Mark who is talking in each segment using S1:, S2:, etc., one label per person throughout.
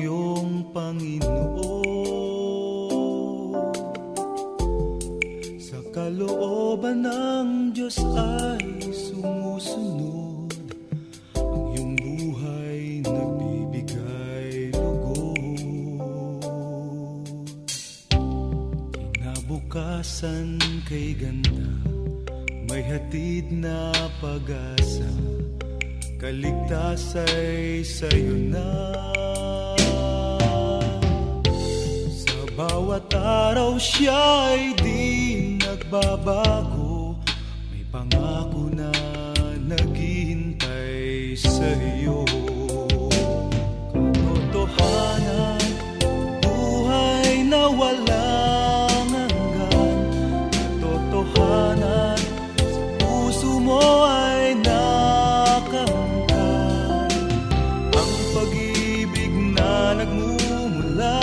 S1: iyong Panginoon. Sa kalooban ng Diyos ay sumusunod, ang iyong buhay nagbibigay lugod. Kinabukasan kay ganda, may hatid na pag-asa, kaligtas ay sa'yo na. Sa bawat araw siya ay di nagbabago, may pangako na naghihintay sa'yo. Katotohanan, buhay na walang hanggan. Katotohanan, sa puso mo ay nakahanggan. Ang pag-ibig na nagmumula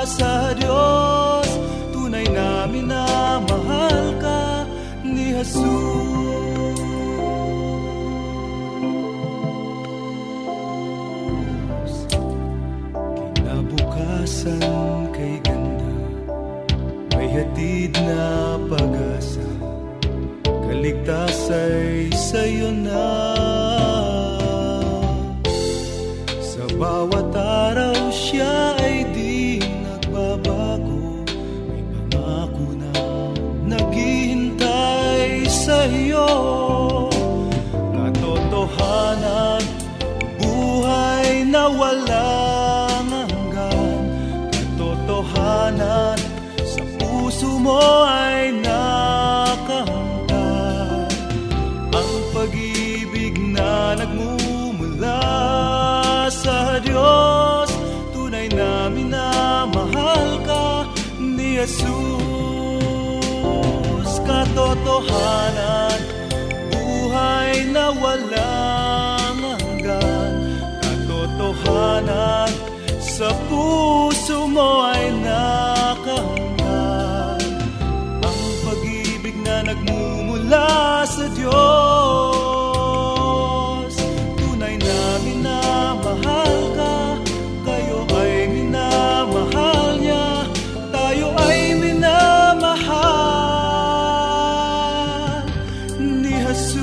S1: sa Diyos, tunay na minamahal ka ni Jesus. Kinabukasan kay ganda, may hatid na pag-asa, kaligtas ay sa'yo na. Sa bawat araw siya ay di nagbabago, may pangako na naghihintay sa'yo. Katotohanan, buhay na walang hanggan. Katotohanan, sa puso mo ay nakahanggan. Ang pag-ibig na nagmumula sa Diyos, tunay na minamahal ka ni Jesus. Katotohanan, buhay na walang hanggan. Katotohanan, sa puso mo ay nakahanggan. Ang pag-ibig na nagmumula sa Diyos, tunay na minamahal ka. Kayo ay minamahal niya, tayo ay minamahal ni Jesus.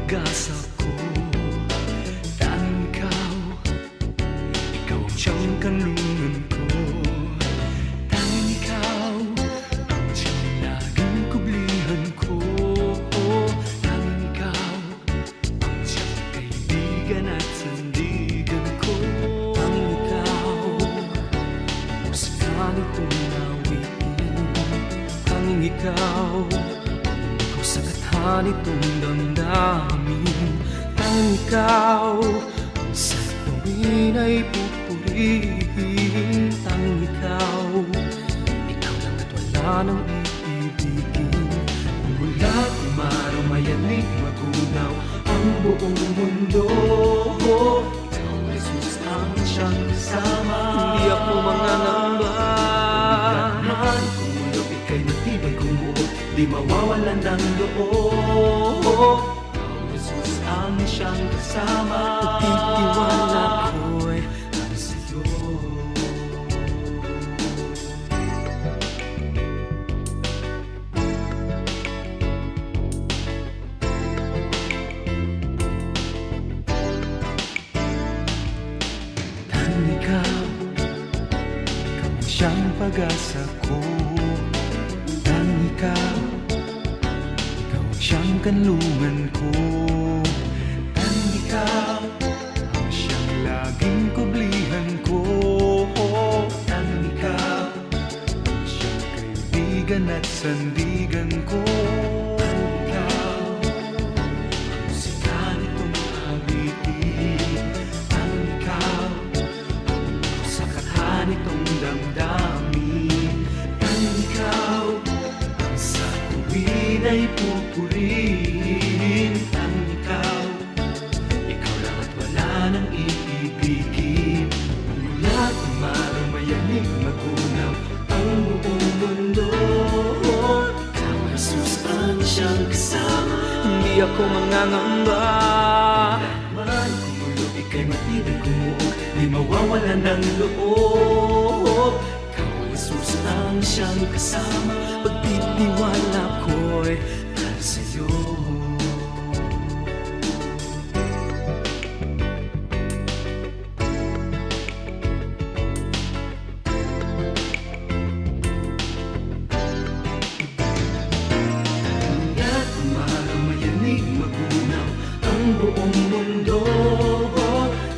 S1: pag-asa ko. Tanging ikaw, ikaw ang siyang kanlungan ko. Tanging ikaw ang siyang laging kublihan ko. Tanging ikaw ang siyang kaibigan at sandigan ko. Tanging ikaw, musika nitong nawitin. Tanging ikaw, ikaw sa kathan itong damdamin. Tanging ikaw, sa tuwin ay pupurihin. Tanging ikaw, ikaw lang at wala nang iibigin. Mula't umaraw mayanig magunaw ang buong mundo. Ikaw ay Jesus ang siyang kasama. Hindi ako mangangamba. Lahat kumulog ika'y matibay kumuot, di mawawalan ng loob. Ikaw ay Jesus ang siyang kasama. Pagtitiwala ko'y ang sa'yo. Tanging ikaw, ikaw ang siyang pag-asa ko. Tanging ikaw, ikaw ang siyang kanlungan ko. Tanging ikaw, ang siyang laging kublihan ko. Tanging ikaw, ang siyang kaibigan at sandigan ko. Tanging ikaw, ang musika nitong awitin. Tanging ikaw, ang sa kathan nitong damdamin. Tanging ikaw, ang sa tuwin ay pupurihin. Tanging ikaw, ikaw lang at wala nang iibigin. Mula't umaraw mayanig magunaw ang buong mundo. Ikaw ay Jesus ang siyang kasama. Hindi ako mangangamba. Man kumulog ika'y matibay kumuog, di mawawalan ng loob. Ikaw ay Jesus ang siyang kasama. Pagtitiwala ko'y dahil sa'yo. Mula't umaraw mayanig magunaw ang buong mundo.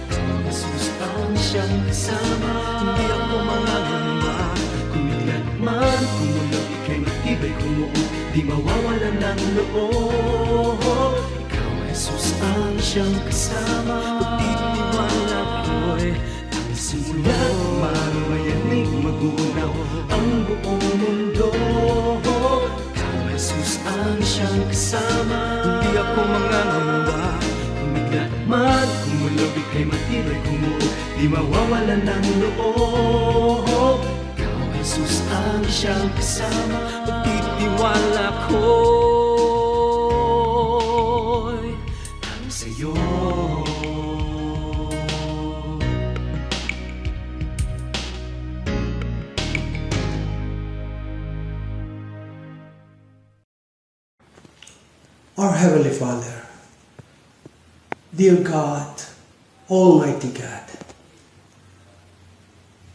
S1: Ikaw ay Jesus ang siyang kasama. Hindi ako mangangamba. Kumilat man kumulog ika'y matibay kumuot, di mawawalan ng loob. Ikaw ay Jesus ang siyang kasama. Pagtitiwala ko'y ang simulat. Umaraw mayanig magunaw ang buong mundo. Ikaw ay Jesus ang siyang kasama. Hindi ako mangangamba. Kumiglat man kumulog ika'y matibay kumuot, di mawawalan ng loob. Ikaw ay Jesus ang siyang kasama. Pagtitiwala ko'y ang sa'yo.
S2: Our Heavenly Father, dear God, Almighty God,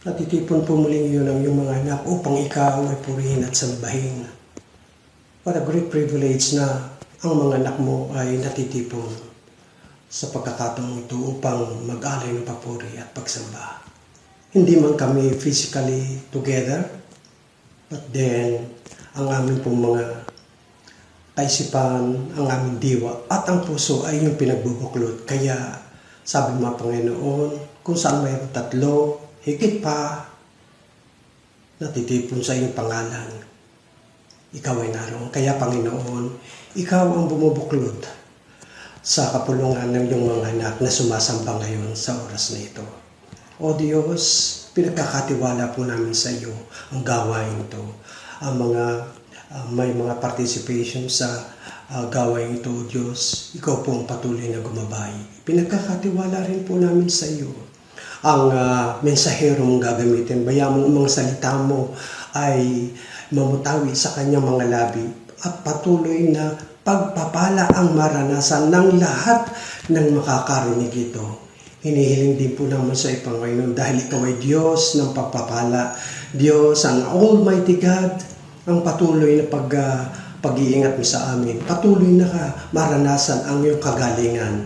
S2: natitipon po muling iyon ang iyong mga anak upang ikaw ay purihin at sambahin. What a great privilege na ang mga anak mo ay natitipon sa pagkakataong ito upang mag-alay ng papuri at pagsamba. Hindi man kami physically together, but then ang aming pong mga kaisipan, ang aming diwa at ang puso ay yung pinagbubuklod. Kaya sabi mo Panginoon, kung saan mayroon tatlo, higit pa, natitipon sa iyong pangalan. Ikaw ay naroon. Kaya Panginoon, ikaw ang bumubuklod sa kapulungan ng iyong mga anak na sumasamba ngayon sa oras na ito. O Diyos, pinagkakatiwala po namin sa iyo ang gawain ito. Ang mga may mga participation sa gawain ito, O Diyos. Ikaw po ang patuloy na gumabay. Pinagkakatiwala rin po namin sa iyo ang mensahero mong gagamitin. Bayaan mo ang mga salita mo ay mamutawi sa kanyang mga labi at patuloy na pagpapala ang maranasan ng lahat ng makakarinig ito. Hinihiling din po naman sa Panginoon dahil ikaw ay Diyos ng pagpapala. Diyos ang Almighty God, ang patuloy na pag-iingat mo sa amin. Patuloy na maranasan ang iyong kagalingan.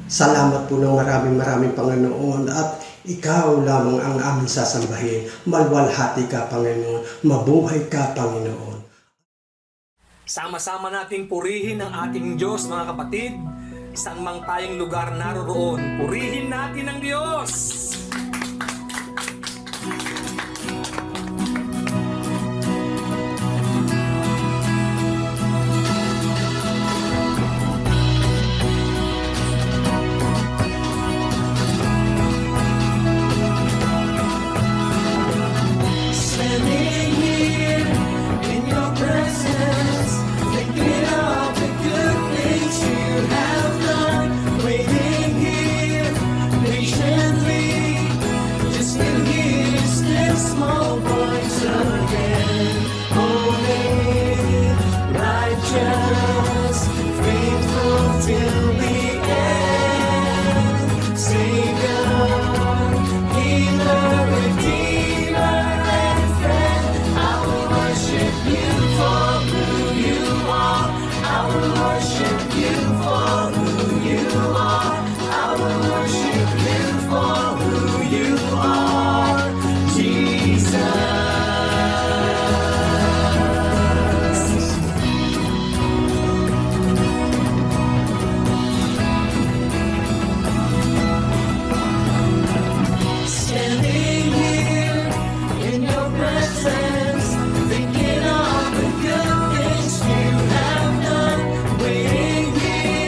S2: Salamat po ng maraming Panginoon at ikaw lamang ang aming sasambahin. Malwalhati ka, Panginoon. Mabuhay ka, Panginoon.
S3: Sama-sama nating purihin ang ating Diyos, mga kapatid. Saan mang tayong lugar naroroon, purihin natin ang Diyos!
S1: Standing here in your presence, thinking of the good things you have done. Waiting here patiently, just to hear your still small voice again. Holy, righteous, faithful till the end. Savior, healer, redeemer, and friend. I will worship you for who you are. I will worship you for who you are. I will worship you for who you are, Jesus. Standing here in your presence, thinking of the good things you have done. Waiting here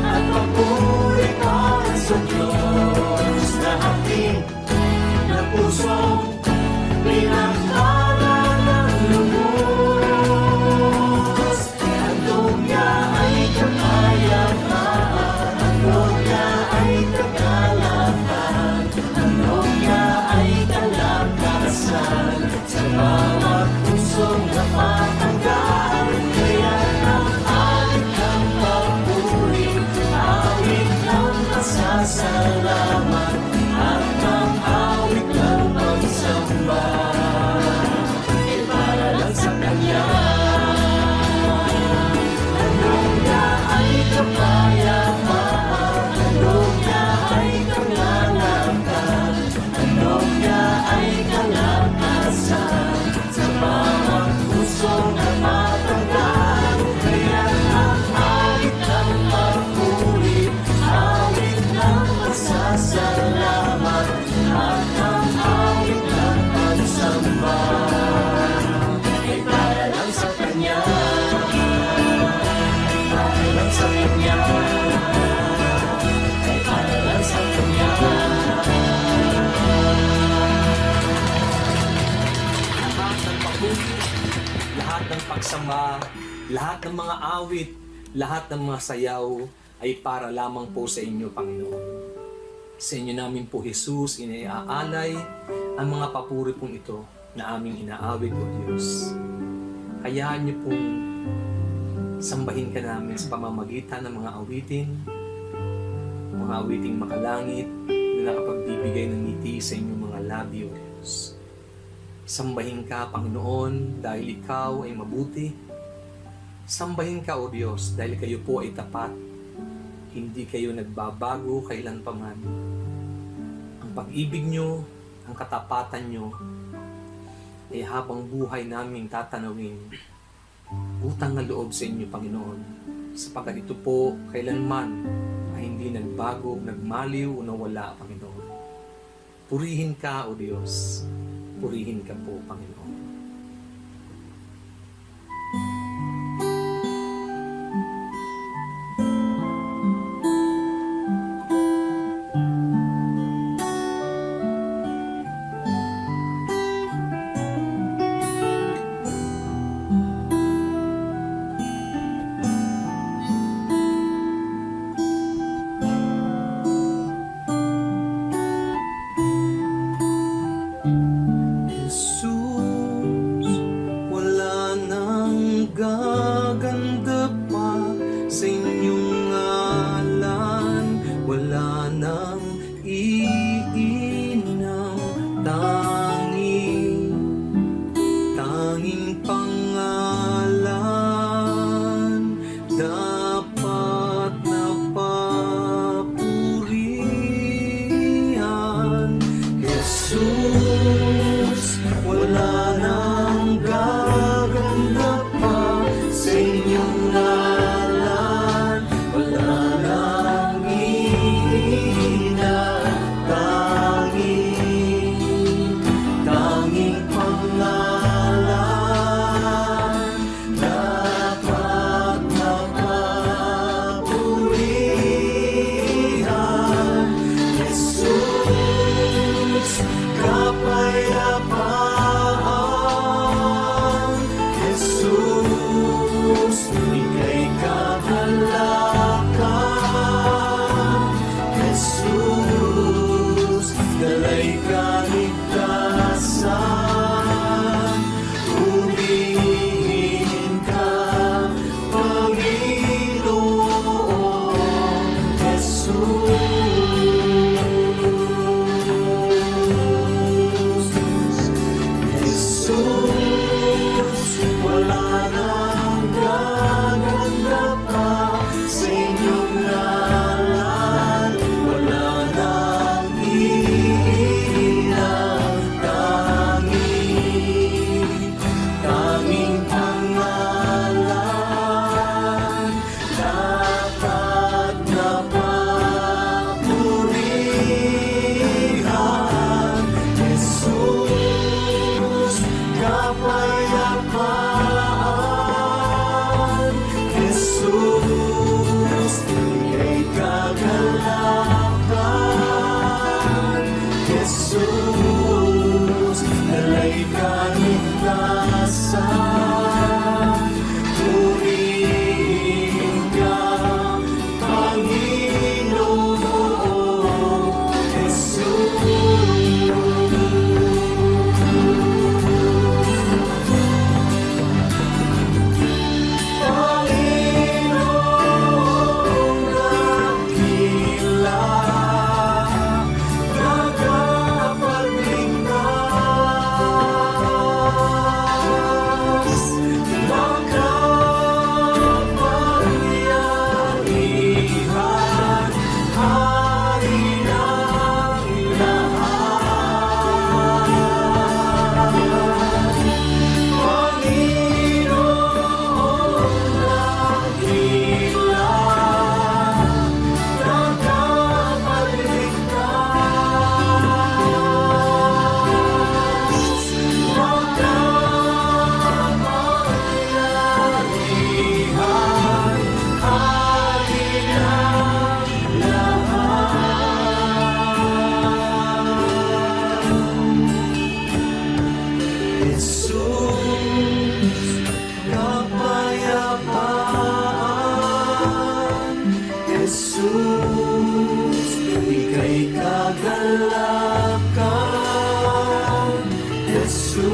S1: at papuri para sa Diyos na ating na pusong pinagpala ng lubos. Handog niya ay kapayapaan, handog niya ay kagalakan, handog niya ay kalakasan sa bawat pusong napatanggal. Kaya ang awit ng papuri, awit ng pasasalamat, at ang awit ng pagsamba ay para lang sa Kanya. Handog niya ay kapayapaan, handog niya ay kagalakan, handog niya ay kalakasan sa bawat pusong napatanggal. Kaya ang awit ng papuri, awit ng pasasalamat, at ang awit ng pagsamba ay para lang sa Kanya, para lang sa Kanya, ay para lang sa Kanya.
S3: Lahat ng papuri, lahat ng pagsamba, lahat ng mga awit, lahat ng mga sayaw ay para lamang po sa inyo, Panginoon. Sa inyo namin po, Jesus, iniaalay ang mga papuri pong ito na aming inaawit, O Diyos. Hayaan niyo pong sambahin ka namin sa pamamagitan ng mga awiting makalangit na nakapagbibigay ng ngiti sa inyong mga labi, O Diyos. Sambahin ka, Panginoon, dahil ikaw ay mabuti. Sambahin ka, O Diyos, dahil kayo po ay tapat. Hindi kayo nagbabago kailan pa man. Ang pag-ibig nyo, ang katapatan nyo, ay habang buhay naming tatanawin. Utang na loob sa inyo, Panginoon, sapagkat ito po kailanman ay hindi nagbago, nagmaliw o nawala, Panginoon. Purihin ka, O Diyos. Purihin ka po, Panginoon.
S1: Jesus, ika'y kagalakan. Jesus,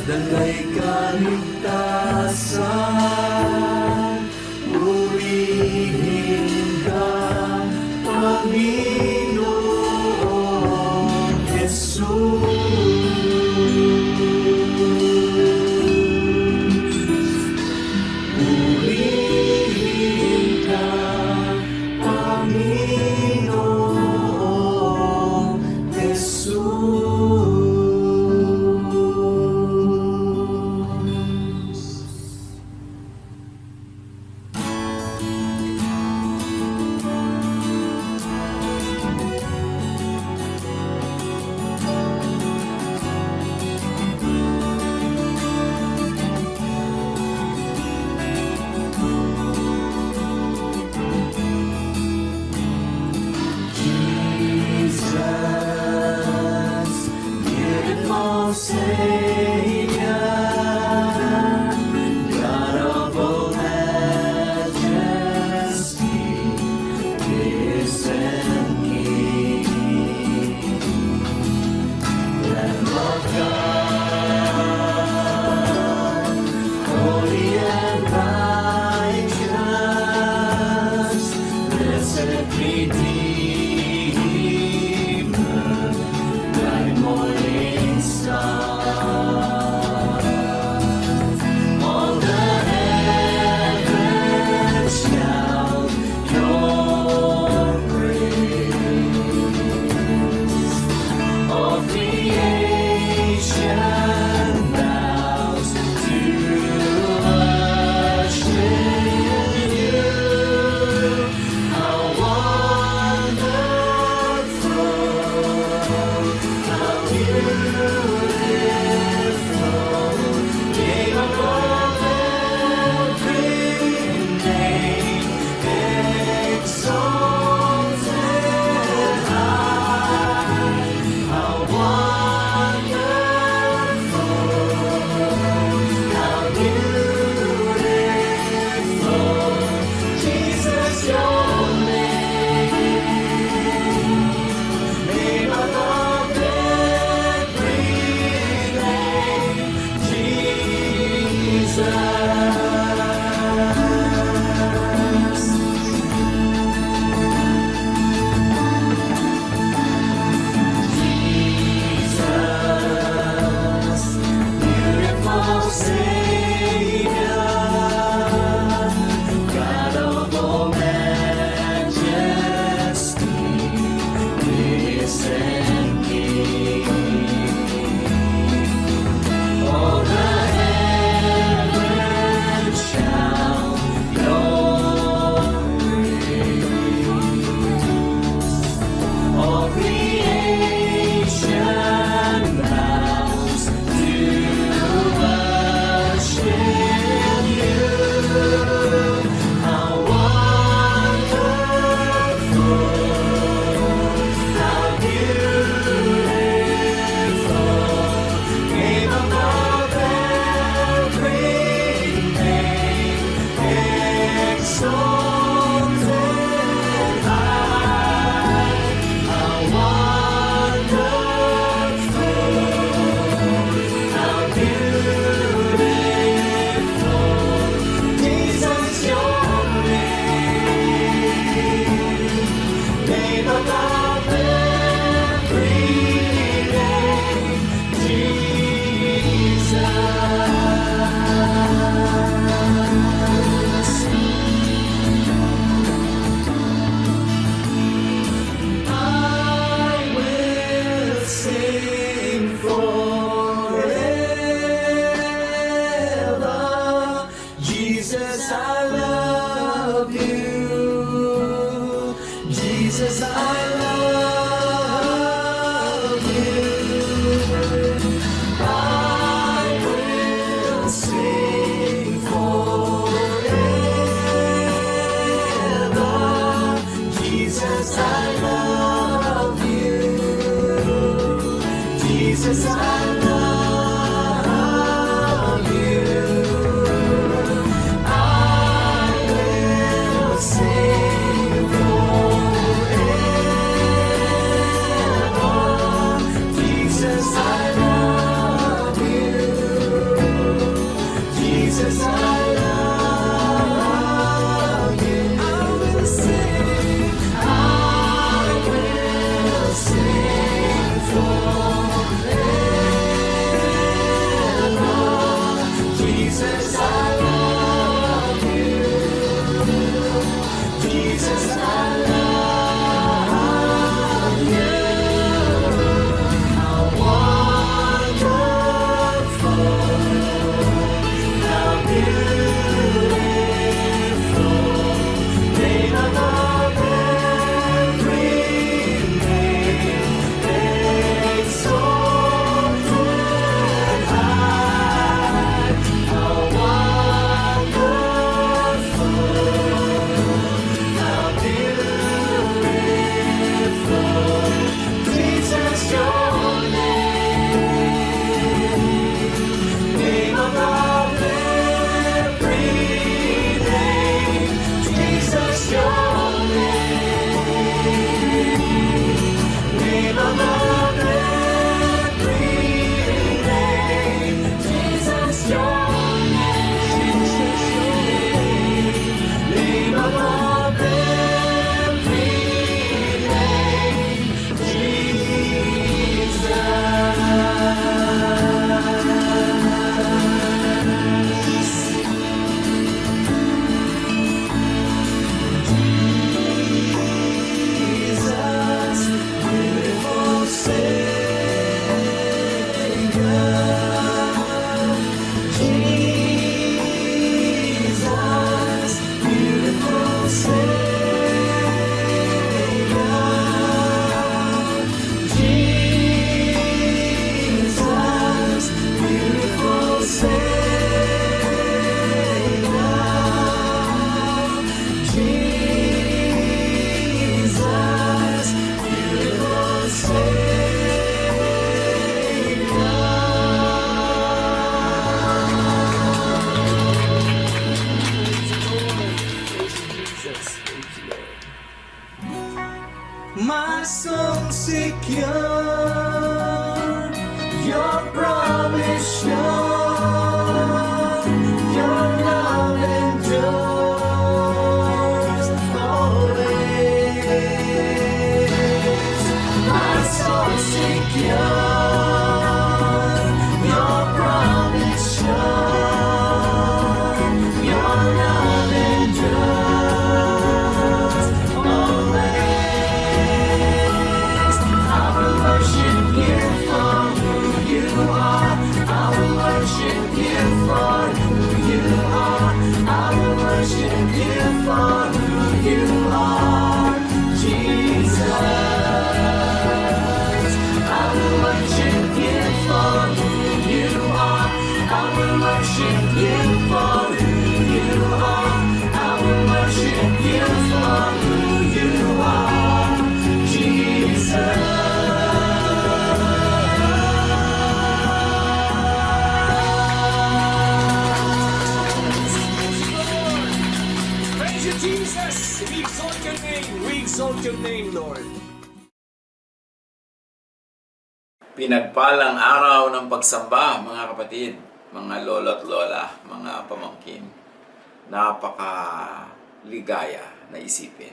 S1: dalay kaligtasan. Purihin ka, Panginoon Jesus. Purihin ka, Panginoon Jesus. Jesus, beautiful Savior, God of all majesty, risen King, Lamb of God, holy and righteous, blessed Redeemer, bright morning star. All the heavens shout your praise. All creation bows to worship you. How wonderful, how beautiful, name above every name, exalted high. How wonderful, how beautiful, Jesus, your name above every name, Jesus. Jesus, beautiful Savior, God of all majesty, risen King. All the heavens shout your praise. All creation bows to worship you. How wonderful, how beautiful, name above every name, exalted high. How wonderful, how beautiful, Jesus, your name above every name, Jesus. I will sing forever. Jesus, I love you. Jesus, I love you. I will sing forever. Jesus, I love you. Jesus, I love you. I will sing secure. Your promise sure. Your love endures always. My soul secure. Your promise sure. Your love endures always. I will worship you for who you are. I will worship you for who you are. I will worship you for who you are, Jesus. I will worship you for who you are. I will worship you for who you are. I will worship you for who you are, Jesus.
S4: Praise you, Jesus! We exalt your name! We exalt your name, Lord!
S5: Pinagpalang araw ng pagsamba, mga kapatid, mga lolo't lola, mga pamangkin. Napaka-ligaya na isipin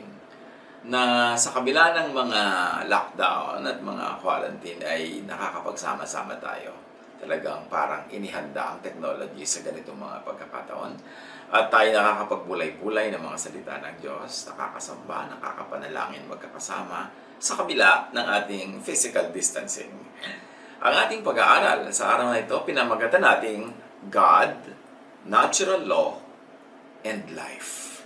S5: na sa kabila ng mga lockdown at mga quarantine ay nakakapagsama-sama tayo. Talagang parang inihanda ang technology sa ganitong mga pagkakataon. At tayo nakakapagbulay-bulay ng mga salita ng Diyos, nakakasamba, nakakapanalangin magkakasama sa kabila ng ating physical distancing. Ang ating pag-aaral sa araw na ito, pinamagatan nating God, Natural Law, and Life.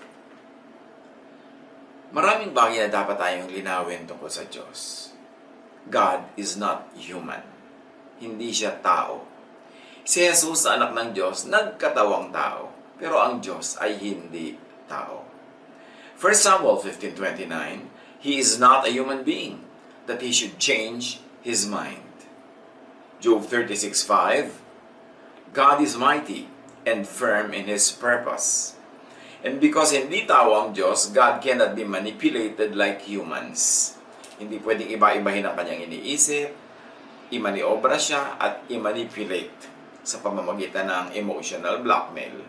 S5: Maraming bagay na dapat tayong linawin tungkol sa Diyos. God is not human. Hindi siya tao. Si Jesus, anak ng Diyos, nagkatawang tao. Pero ang Diyos ay hindi tao. 1 Samuel 15:29, He is not a human being, that He should change His mind. Job 36:5, God is mighty and firm in His purpose. And because hindi tao ang Diyos, God cannot be manipulated like humans. Hindi pwedeng iba-ibahin ang kanyang iniisip, imaniobra siya at imanipulate sa pamamagitan ng emotional blackmail.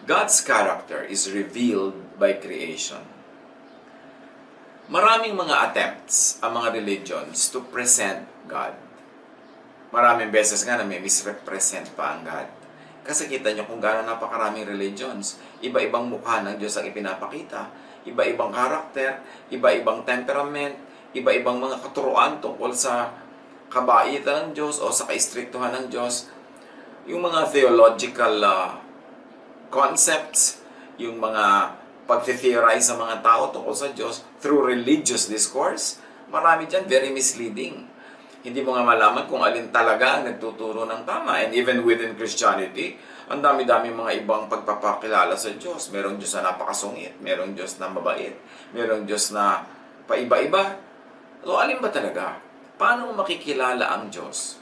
S5: God's character is revealed by creation. Maraming mga attempts ang mga religions to present God. Maraming beses nga na may misrepresent pa ang God. Kasi kita nyo kung gaano napakaraming religions. Iba-ibang mukha ng Diyos ang ipinapakita. Iba-ibang karakter, iba-ibang temperament, iba-ibang mga katuruan tungkol sa kabaitan ng Diyos o sa kaistriktuhan ng Diyos. Yung mga theological concepts, yung mga pag-theorize sa mga tao tungkol sa Diyos through religious discourse, marami dyan very misleading. Hindi mo nga malaman kung alin talaga ang nagtuturo ng tama. And even within Christianity, ang dami-dami mga ibang pagpapakilala sa Diyos. Merong Diyos na napakasungit, merong Diyos na mabait, merong Diyos na paiba-iba. So, alin ba talaga? Paano mo makikilala ang Diyos?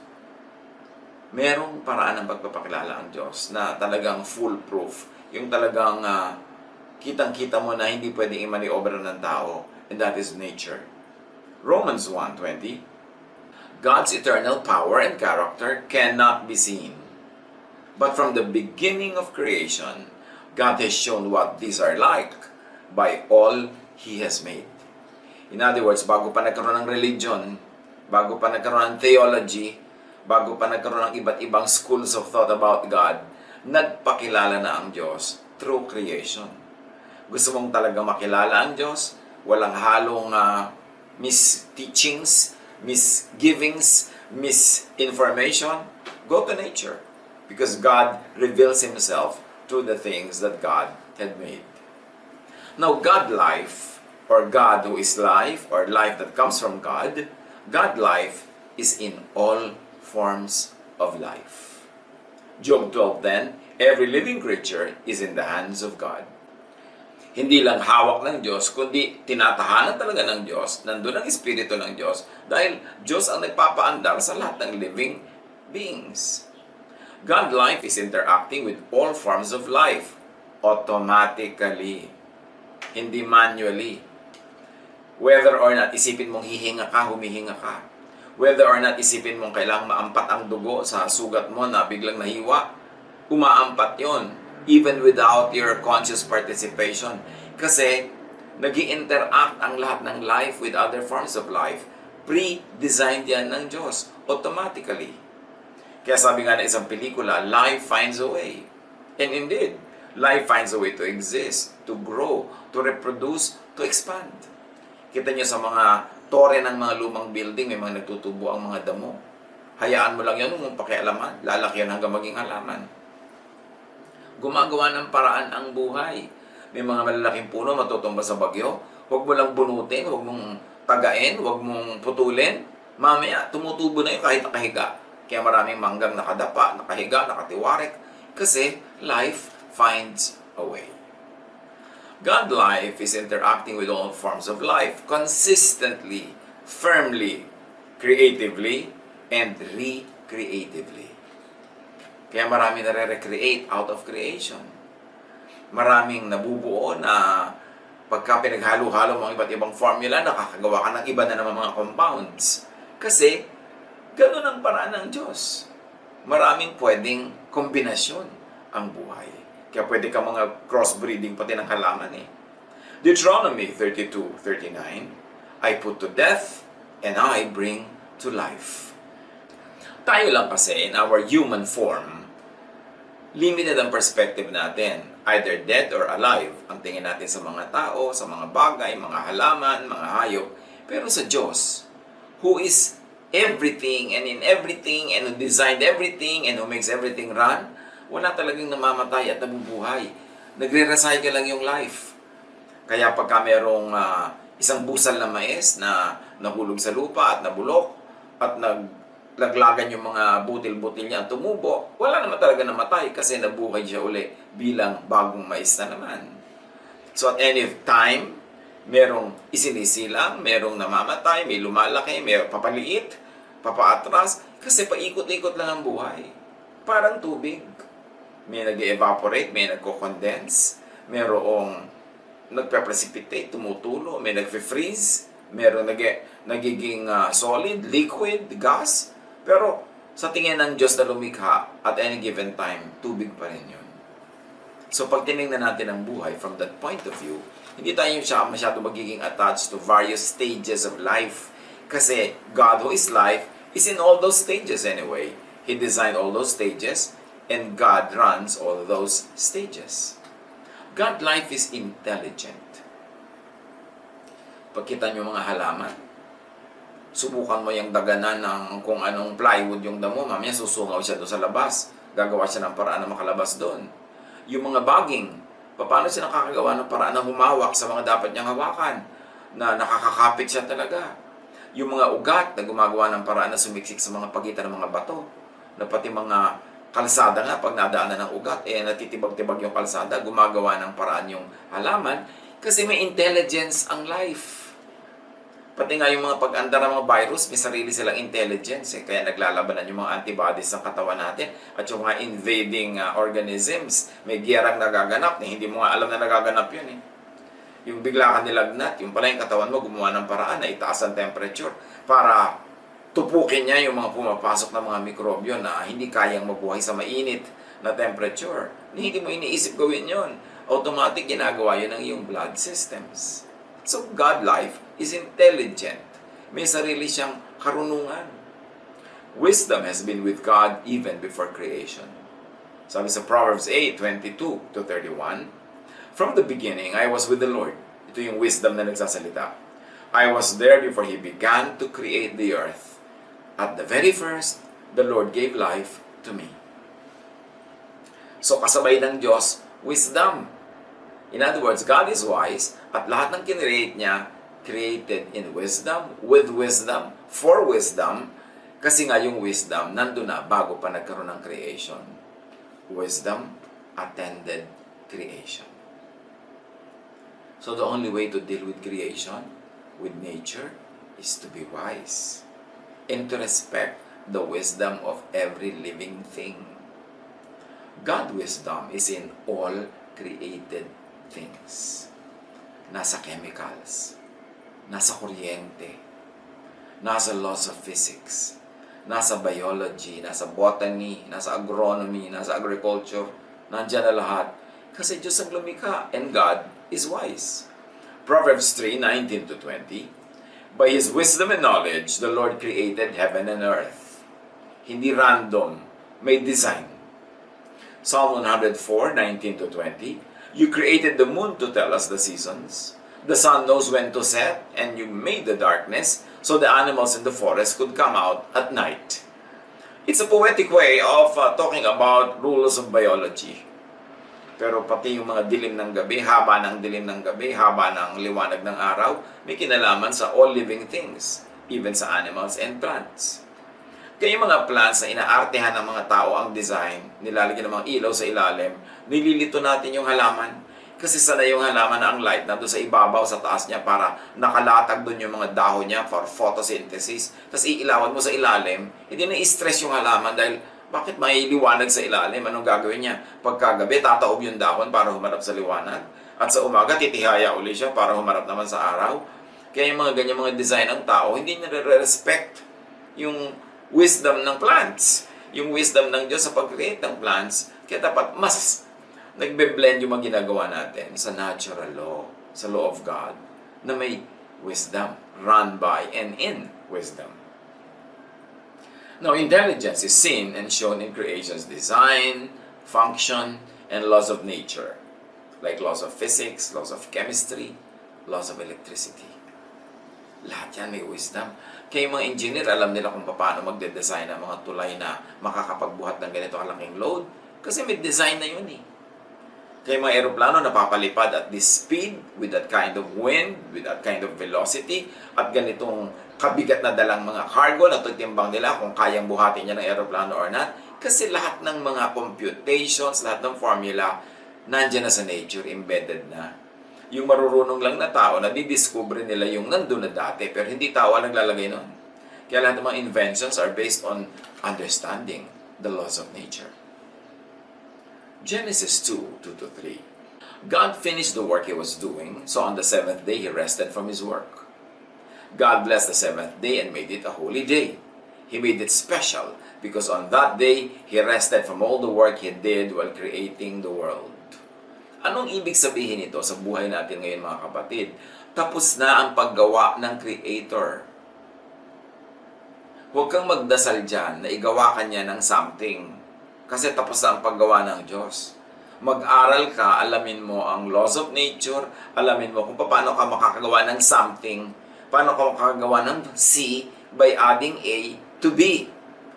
S5: Merong paraan ng pagpapakilala ang Diyos na talagang foolproof. Yung talagang kitang-kita mo na hindi pwedeng imaniobra ng tao. And that is nature. Romans 1:20, God's eternal power and character cannot be seen. But from the beginning of creation, God has shown what these are like by all He has made. In other words, bago pa nagkaroon ng religion, bago pa nagkaroon ng theology, bago pa nagkaroon ng iba't ibang schools of thought about God, nagpakilala na ang Diyos through creation. Gusto mong talaga makilala ang Diyos? Walang halong misteachings, misgivings, misinformation? Go to nature. Because God reveals Himself through the things that God had made. Now, God life, or God who is life, or life that comes from God, God life is in all forms of life. Job 12:10, every living creature is in the hands of God. Hindi lang hawak ng Diyos, kundi tinatahanan talaga ng Diyos, nandun ang Espiritu ng Diyos, dahil Diyos ang nagpapaandar sa lahat ng living beings. God life is interacting with all forms of life, automatically, hindi manually. Whether or not isipin mong hihinga ka, humihinga ka. Whether or not isipin mong kailangang maampat ang dugo sa sugat mo na biglang nahiwa, umaampat yon even without your conscious participation. Kasi nag-i-interact ang lahat ng life with other forms of life. Pre-designed yan ng Diyos, automatically. Kaya sabi nga ng isang pelikula, life finds a way. And indeed, life finds a way to exist, to grow, to reproduce, to expand. Kita niyo sa mga tore ng mga lumang building, may mga nagtutubo ang mga damo. Hayaan mo lang yan, huwag mong pakialaman. Lalaki yan hanggang maging halaman. Gumagawa ng paraan ang buhay. May mga malalaking puno, matutumba sa bagyo. Huwag mo lang bunutin, huwag mong tagain, huwag mong putulin. Mamaya, tumutubo na yun kahit nakahiga. Kaya maraming manggang nakadapa, nakahiga, nakatiwarik. Kasi life finds a way. God life is interacting with all forms of life consistently, firmly, creatively, and recreatively. Kaya marami nare-recreate out of creation. Maraming nabubuo na pagka pinaghalo-halo mga iba't ibang formula, nakakagawa ka ng iba na naman mga compounds. Kasi, ganun ang paraan ng Diyos. Maraming pwedeng kombinasyon ang buhay. Kaya pwede ka mga crossbreeding pati ng halaman eh. Deuteronomy 32:39, I put to death and I bring to life. Tayo lang kasi in our human form, limited ang perspective natin. Either dead or alive. Ang tingin natin sa mga tao, sa mga bagay, mga halaman, mga hayop. Pero sa Diyos, who is everything and in everything and who designed everything and who makes everything run, wala talagang namamatay at nabubuhay. Nagre-recycle lang yung life. Kaya pagka merong isang busal na mais na nahulog sa lupa at nabulok at naglaglagan yung mga butil-butil niya at tumubo, wala naman talaga namatay kasi nabuhay siya uli bilang bagong mais na naman. So at any time, merong isinisilang, merong namamatay, may lumalaki, may papaliit, papaatras, kasi paikot-ikot lang ang buhay. Parang tubig. May nag-evaporate, may nagko-condense, merong nagpe-precipitate, tumutulo, may nagfe-freeze, merong nagiging solid, liquid, gas. Pero sa tingin ng Diyos na lumikha, at any given time, tubig pa rin yun. So pag tinignan natin ang buhay from that point of view, hindi tayo masyado magiging attached to various stages of life. Kasi God who is life is in all those stages anyway. He designed all those stages and God runs all those stages. God life is intelligent. Pagkita nyo mga halaman, subukan mo yung daganan ng kung anong plywood yung damo, mamaya susungaw siya doon sa labas. Gagawa siya ng paraan na makalabas doon. Yung mga baging, paano siya nakakagawa ng paraan na humawak sa mga dapat niyang hawakan, na nakakakapit siya talaga. Yung mga ugat na gumagawa ng paraan na sumiksik sa mga pagitan ng mga bato, na pati mga kalsada nga, pag nadaanan ng ugat, natitibag-tibag yung kalsada, gumagawa ng paraan yung halaman, kasi may intelligence ang life. Pati nga yung mga pag-andar ng mga virus, may sarili silang intelligence. Kaya naglalabanan yung mga antibodies ng katawan natin. At yung mga invading organisms, may giyerang nagaganap na hindi mo nga alam na nagaganap yun. Yung bigla ka nilagnat, yung pala yung katawan mo gumawa ng paraan na itaas ang temperature para tupukin niya yung mga pumapasok na mga mikrobyo na hindi kayang mabuhay sa mainit na temperature. Hindi mo iniisip gawin yon. Automatic ginagawa yun ng iyong blood systems. So, God life is intelligent. May sarili siyang karunungan. Wisdom has been with God even before creation. Sabi sa Proverbs 8:22-31, from the beginning, I was with the Lord. Ito yung wisdom na nagsasalita. I was there before He began to create the earth. At the very first, the Lord gave life to me. So, kasabay ng Diyos, wisdom. In other words, God is wise at lahat ng kinreate niya, created in wisdom, with wisdom, for wisdom, kasi nga yung wisdom, nandun na bago pa nagkaroon ng creation. Wisdom attended creation. So, the only way to deal with creation, with nature, is to be wise. And to respect the wisdom of every living thing. God's wisdom is in all created things. Nasa chemicals, nasa kuryente, nasa laws of physics, nasa biology, nasa botany, nasa agronomy, nasa agriculture, nandyan na lahat. Kasi Diyos ang lumikha, and God is wise. Proverbs 3:19-20, by His wisdom and knowledge, the Lord created heaven and earth. Hindi random, may design. Psalm 104:19-20, you created the moon to tell us the seasons. The sun knows when to set, and you made the darkness so the animals in the forest could come out at night. It's a poetic way of talking about rules of biology. Pero pati yung mga dilim ng gabi, haba ng dilim ng gabi, haba ng liwanag ng araw, may kinalaman sa all living things, even sa animals and plants. Kaya yung mga plants na inaartehan ng mga tao ang design, nilalagyan ng mga ilaw sa ilalim, nililito natin yung halaman. Kasi sanay yung halaman na ang light nandun sa ibabaw, sa taas niya, para nakalatag doon yung mga dahon niya for photosynthesis. Tapos iilawan mo sa ilalim, hindi na-stress yung halaman dahil bakit may liwanag sa ilalim? Anong gagawin niya? Pagkagabi, tataob yung dahon para humarap sa liwanag. At sa umaga, titihaya uli siya para humarap naman sa araw. Kaya yung mga ganyan mga design ng tao, hindi nire-respect yung wisdom ng plants. Yung wisdom ng Diyos sa pag-create ng plants. Kaya dapat mas nagbe-blend yung mga ginagawa natin sa natural law, sa law of God, na may wisdom, run by and in wisdom. Now, intelligence is seen and shown in creation's design, function, and laws of nature, like laws of physics, laws of chemistry, laws of electricity. Lahat yan may wisdom. Kaya yung mga engineer, alam nila kung paano magde-design ng mga tulay na makakapagbuhat ng ganito kalaking load. Kasi may design na yun eh. Kaya yung mga aeroplano napapalipad at this speed, with that kind of wind, with that kind of velocity, at ganitong kabigat na dalang mga cargo na tutimbang nila kung kayang buhatin niya ng aeroplano or not. Kasi lahat ng mga computations, lahat ng formula, nandiyan na sa nature, embedded na. Yung marurunong lang na tao, nadidiscover nila yung nandun na dati, pero hindi tao ang naglalagay nun. Kaya lahat ng mga inventions are based on understanding the laws of nature. Genesis 2:2-3. God finished the work He was doing, so on the seventh day He rested from His work. God blessed the seventh day and made it a holy day. He made it special because on that day, He rested from all the work He did while creating the world. Anong ibig sabihin nito sa buhay natin ngayon mga kapatid? Tapos na ang paggawa ng Creator. Huwag kang magdasal dyan na igawa ka niya ng something. Kasi tapos na ang paggawa ng Diyos. Mag-aral ka, alamin mo ang laws of nature, alamin mo kung paano ka makakagawa ng something. Paano ka makakagawa ng C by adding A to B?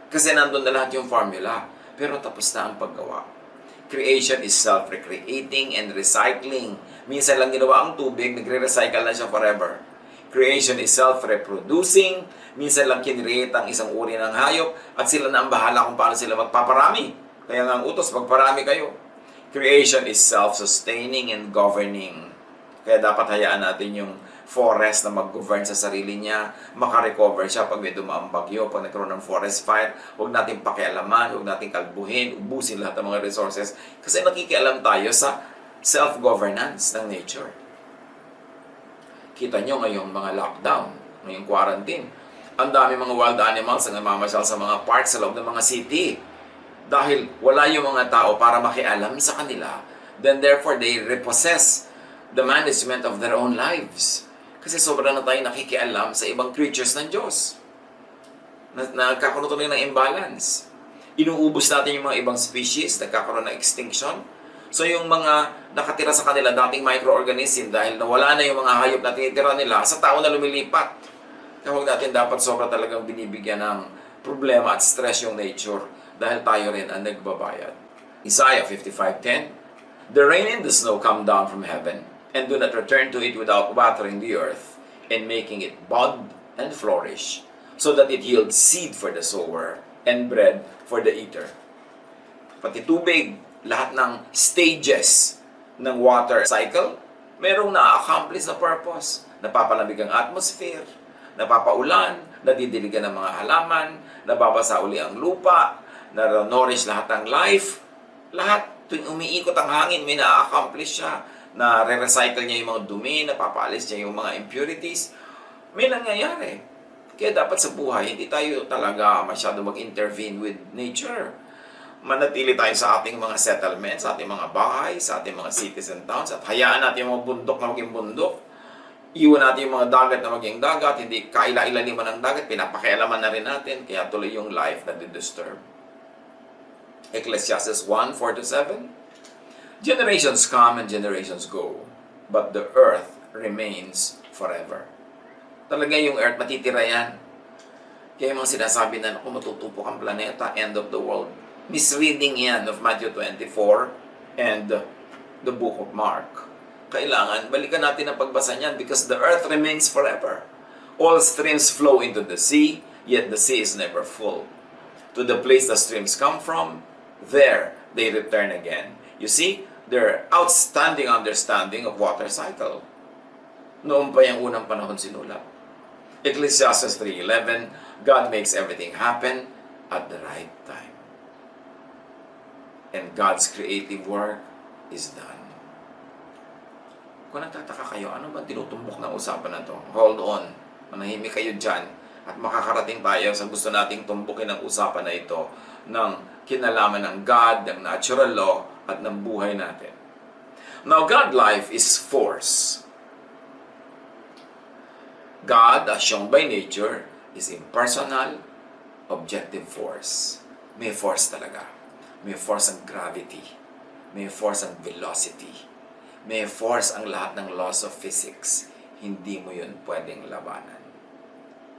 S5: Kasi nandun na lahat yung formula. Pero tapos na ang paggawa. Creation is self-recreating and recycling. Minsan lang ginawa ang tubig, nagre-recycle na siya forever. Creation is self-reproducing. Minsan lang kinreate ang isang uri ng hayop at sila na ang bahala kung paano sila magpaparami. Kaya nga ang utos, magparami kayo. Creation is self-sustaining and governing. Kaya dapat hayaan natin yung forest na mag-govern sa sarili niya, makarecover siya pag may dumaang bagyo, pag nagkaroon ng forest fire. Huwag natin pakialaman, huwag natin kalbuhin, ubusin lahat ng mga resources kasi nakikialam tayo sa self-governance ng nature. Kita nyo ngayong mga lockdown, ngayong quarantine. Ang dami mga wild animals na namamasyal sa mga parks sa loob ng mga city. Dahil wala yung mga tao para makialam sa kanila, then therefore they repossess the management of their own lives. Kasi sobrang na tayo nakikialam sa ibang creatures ng Diyos. Nagkakaroon tuloy ng imbalance. Inuubos natin yung mga ibang species, nagkakaroon ng extinction. So yung mga nakatira sa kanila dating microorganism dahil nawala na yung mga hayop na tinitira nila, sa tao na lumilipat. Kaya huwag natin dapat sobra talagang binibigyan ng problema at stress yung nature dahil tayo rin ang nagbabayad. Isaiah 55:10, the rain and the snow come down from heaven, and do not return to it without watering the earth, and making it bud and flourish, so that it yields seed for the sower, and bread for the eater. Pati tubig, lahat ng stages ng water cycle, merong na-accomplish na purpose. Napapalamig ang atmosphere, napapaulan, nadidiligan ng mga halaman, nababasa uli ang lupa, na-nourish lahat ng life. Lahat, tuwing umiikot ang hangin, may na-accomplish siya, na re-recycle niya yung mga dumi, napapaalis niya yung mga impurities. May nangyayari. Kaya dapat sa buhay, hindi tayo talaga masyado mag-intervene with nature. Manatili tayo sa ating mga settlements, sa ating mga bahay, sa ating mga cities and towns, at hayaan natin yung mga bundok na maging bundok. Iwan natin yung mga dagat na maging dagat, hindi kaila-ilaliman ng dagat, pinapakialaman na rin natin, kaya tuloy yung life na disturb. Ecclesiastes 1:4-7. Generations come and generations go, but the earth remains forever. Talaga yung earth, matitira yan. Kaya yung mga sinasabi na, kung matutupok ang planeta, end of the world. Misreading yan of Matthew 24 and the book of Mark. Kailangan, balikan natin ang pagbasa niyan because the earth remains forever. All streams flow into the sea, yet the sea is never full. To the place the streams come from, there they return again. You see, their outstanding understanding of water cycle. Noon pa yung unang panahon sinulat. Ecclesiastes 3:11, God makes everything happen at the right time. And God's creative work is done. Kung nagtataka kayo, ano ba tinutumbok ng usapan na to? Hold on. Manahimik kayo dyan. At makakarating tayo sa gusto nating tumbukin ang usapan na ito ng kinalaman ng God, ng natural law, at ng buhay natin. Now, God life is force. God, as shown by nature, is impersonal, objective force. May force talaga. May force ang gravity. May force ang velocity. May force ang lahat ng laws of physics. Hindi mo yun pwedeng labanan.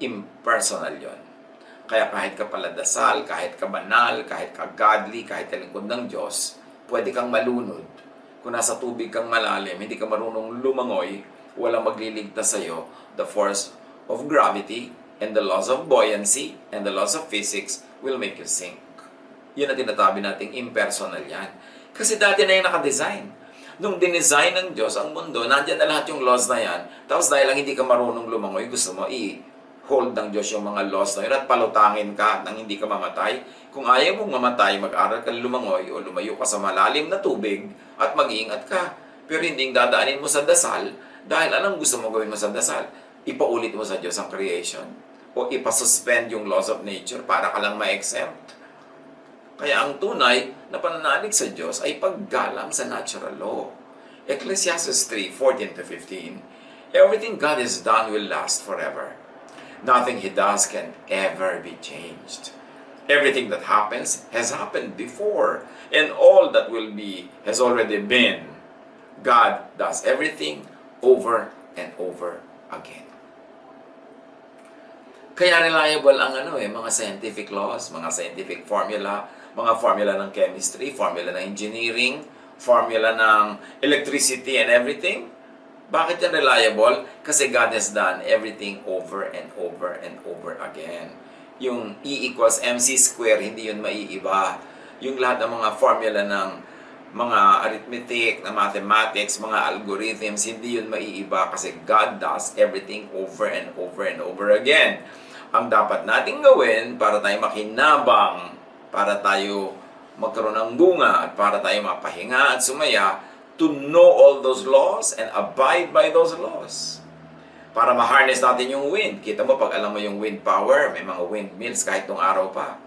S5: Impersonal yun. Kaya kahit ka paladasal, kahit ka banal, kahit ka godly, kahit ka lingkod ng Diyos, pwede kang malunod. Kung nasa tubig kang malalim, hindi ka marunong lumangoy, walang magliligtas sa'yo. The force of gravity and the laws of buoyancy and the laws of physics will make you sink. Yun ang tinatabi nating impersonal yan. Kasi dati na yung nakadesign. Nung dinesign ng Diyos ang mundo, nandyan na lahat yung laws na yan. Tapos dahil lang hindi ka marunong lumangoy, gusto mo i-hold ng Diyos yung mga laws na yun at palutangin ka nang hindi ka mamatay. Kung ayaw mong mamatay, mag-aral ka lumangoy o lumayo ka sa malalim na tubig at mag-iingat ka. Pero hindi dadaanin mo sa dasal dahil anong gusto mo gawin mo sa dasal? Ipaulit mo sa Diyos ang creation o ipasuspend yung laws of nature para ka lang ma-exempt. Kaya ang tunay na pananalig sa Diyos ay paggalang sa natural law. Ecclesiastes 3:14-15, everything God has done will last forever. Nothing He does can ever be changed. Everything that happens has happened before, and all that will be has already been. God does everything over and over again. Kaya reliable ang mga scientific laws, mga scientific formula, mga formula ng chemistry, formula ng engineering, formula ng electricity and everything. Bakit yan reliable? Kasi God has done everything over and over and over again. Yung E equals MC square, hindi yun maiiba. Yung lahat ng mga formula ng mga arithmetic, na mathematics, mga algorithms, hindi yun maiiba kasi God does everything over and over and over again. Ang dapat nating gawin para tayo makinabang, para tayo magkaroon ng bunga, at para tayo mapahinga at sumaya, to know all those laws and abide by those laws. Para ma-harness natin yung wind. Kita mo, pag alam mo yung wind power, may mga windmills kahit nung araw pa.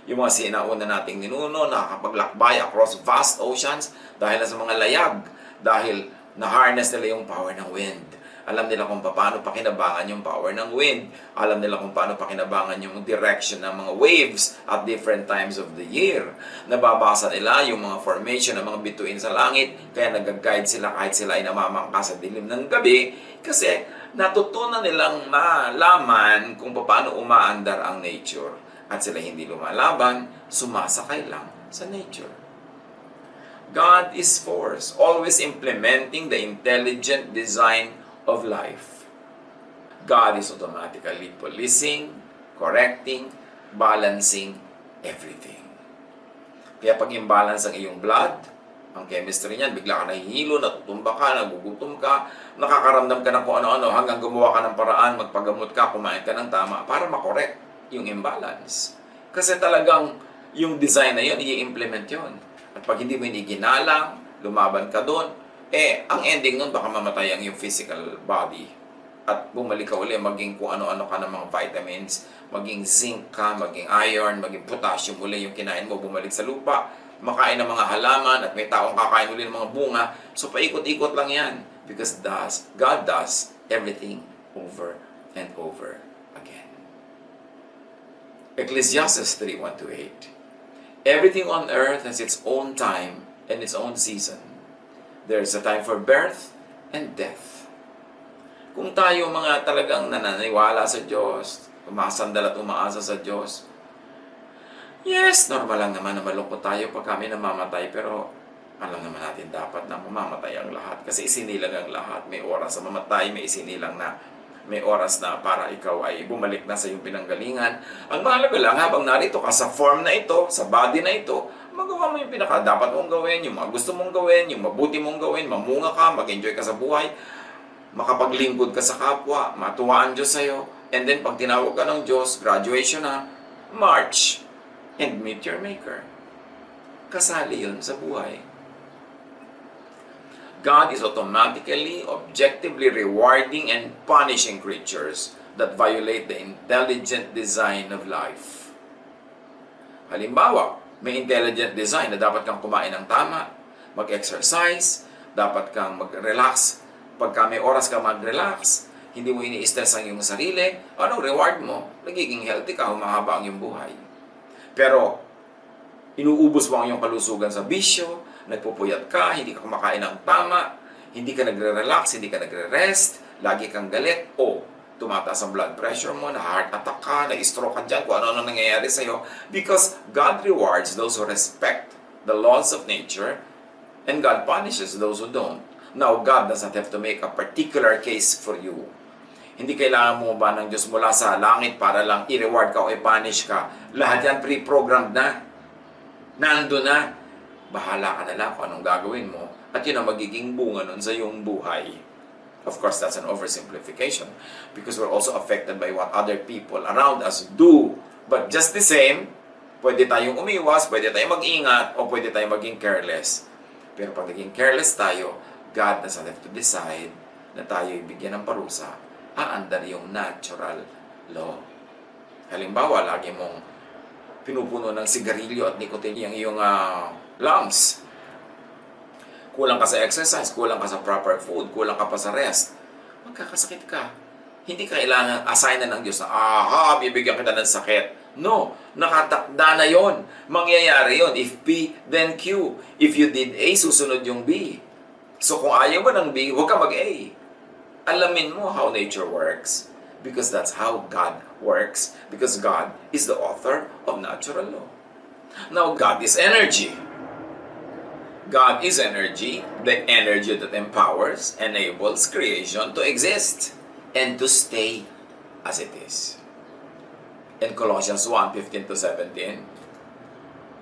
S5: Yung mga sinauna nating ninuno, nakakapaglakbay across vast oceans dahil sa mga layag, dahil na-harness nila yung power ng wind. Alam nila kung paano pakinabangan yung power ng wind. Alam nila kung paano pakinabangan yung direction ng mga waves at different times of the year. Nababasa nila yung mga formation ng mga bituin sa langit, kaya nag-guide sila kahit sila ay namamangka sa dilim ng gabi, kasi natutunan nilang malaman kung paano umaandar ang nature. At sila hindi lumalaban, sumasakay lang sa nature. God is force, always implementing the intelligent design of life. God is automatically policing, correcting, balancing everything. Kaya pag imbalance ang iyong blood, ang chemistry niyan, bigla ka nahihilo, natutumba ka, nagugutom ka, nakakaramdam ka ng kung ano-ano, hanggang gumawa ka ng paraan, magpagamot ka, kumain ka ng tama, para makorek yung imbalance. Kasi talagang yung design na yun, i-implement yun. At pag hindi mo ginalang, lumaban ka doon, ang ending nun, baka mamatay ang yung physical body. at bumalik ka uli, maging kung ano-ano ka ng mga vitamins, maging zinc ka, maging iron, maging potassium uli yung kinain mo, bumalik sa lupa, makain ng mga halaman, at may taong kakain uli ng mga bunga. So paikot-ikot lang yan. Because God does everything over and over again. Ecclesiastes 3:1-8. Everything on earth has its own time and its own season. There is a time for birth and death. Kung tayo mga talagang nananiwala sa Diyos, umasandal at umaasa sa Diyos, yes, normal lang naman na malungkot tayo pag kami namamatay, pero alam naman natin dapat na mamamatay ang lahat. Kasi isinilang ang lahat. May oras sa mamatay, may isinilang na may oras na para ikaw ay bumalik na sa iyong pinanggalingan. Ang mahalaga lang, habang narito ka sa form na ito, sa body na ito, magawa mo yung dapat mong gawin, yung mga gusto mong gawin, yung mabuti mong gawin, mamunga ka, mag-enjoy ka sa buhay, makapaglingkod ka sa kapwa, matuwaan Diyos sa'yo, and then pag tinawag ka ng Diyos, graduation na, march, and meet your Maker. Kasali yun sa buhay. God is automatically, objectively rewarding and punishing creatures that violate the intelligent design of life. Halimbawa, may intelligent design na dapat kang kumain ng tama, mag-exercise, dapat kang mag-relax. Pagka may oras ka mag-relax, hindi mo ini-stress ang iyong sarili, anong reward mo? Nagiging healthy ka, humahaba ang iyong buhay. Pero, inuubos mo ang iyong kalusugan sa bisyo, nagpupuyat ka, hindi ka kumakain ng tama, hindi ka nagre-relax, hindi ka nagre-rest, lagi kang galit, o tumataas ang blood pressure mo, na-heart attack ka, na-stroke ka dyan, kung ano-ano nangyayari sa'yo, because God rewards those who respect the laws of nature, and God punishes those who don't. Now, God doesn't have to make a particular case for you. Hindi kailangan mo ba ng Diyos mula sa langit para lang i-reward ka o i-punish ka. Lahat yan pre-programmed na. Nando na. Bahala ka na lang kung anong gagawin mo. At yun ang magiging bunga nun sa iyong buhay. Of course, that's an oversimplification. Because we're also affected by what other people around us do. But just the same, pwede tayong umiwas, pwede tayong mag-ingat, o pwede tayong maging careless. Pero pag naging careless tayo, God doesn't have to decide na tayo ibigyan ng parusa. Aandar yung natural law. Halimbawa, lagi mong pinupuno ng sigarilyo at nicotine yung iyong lungs. Kulang ka sa exercise, kulang ka sa proper food, kulang ka pa sa rest. Magkakasakit ka. Hindi kailangan assignan ng Diyos na, bibigyan kita ng sakit. No, nakatakda na yon. Mangyayari yon. If P, then Q. If you did A, susunod yung B. So kung ayaw mo ng B, huwag ka mag-A. Alamin mo how nature works. Because that's how God works. Because God is the author of natural law. Now, God is energy. God is energy, the energy that empowers, enables creation to exist and to stay as it is. In Colossians 1:15-17,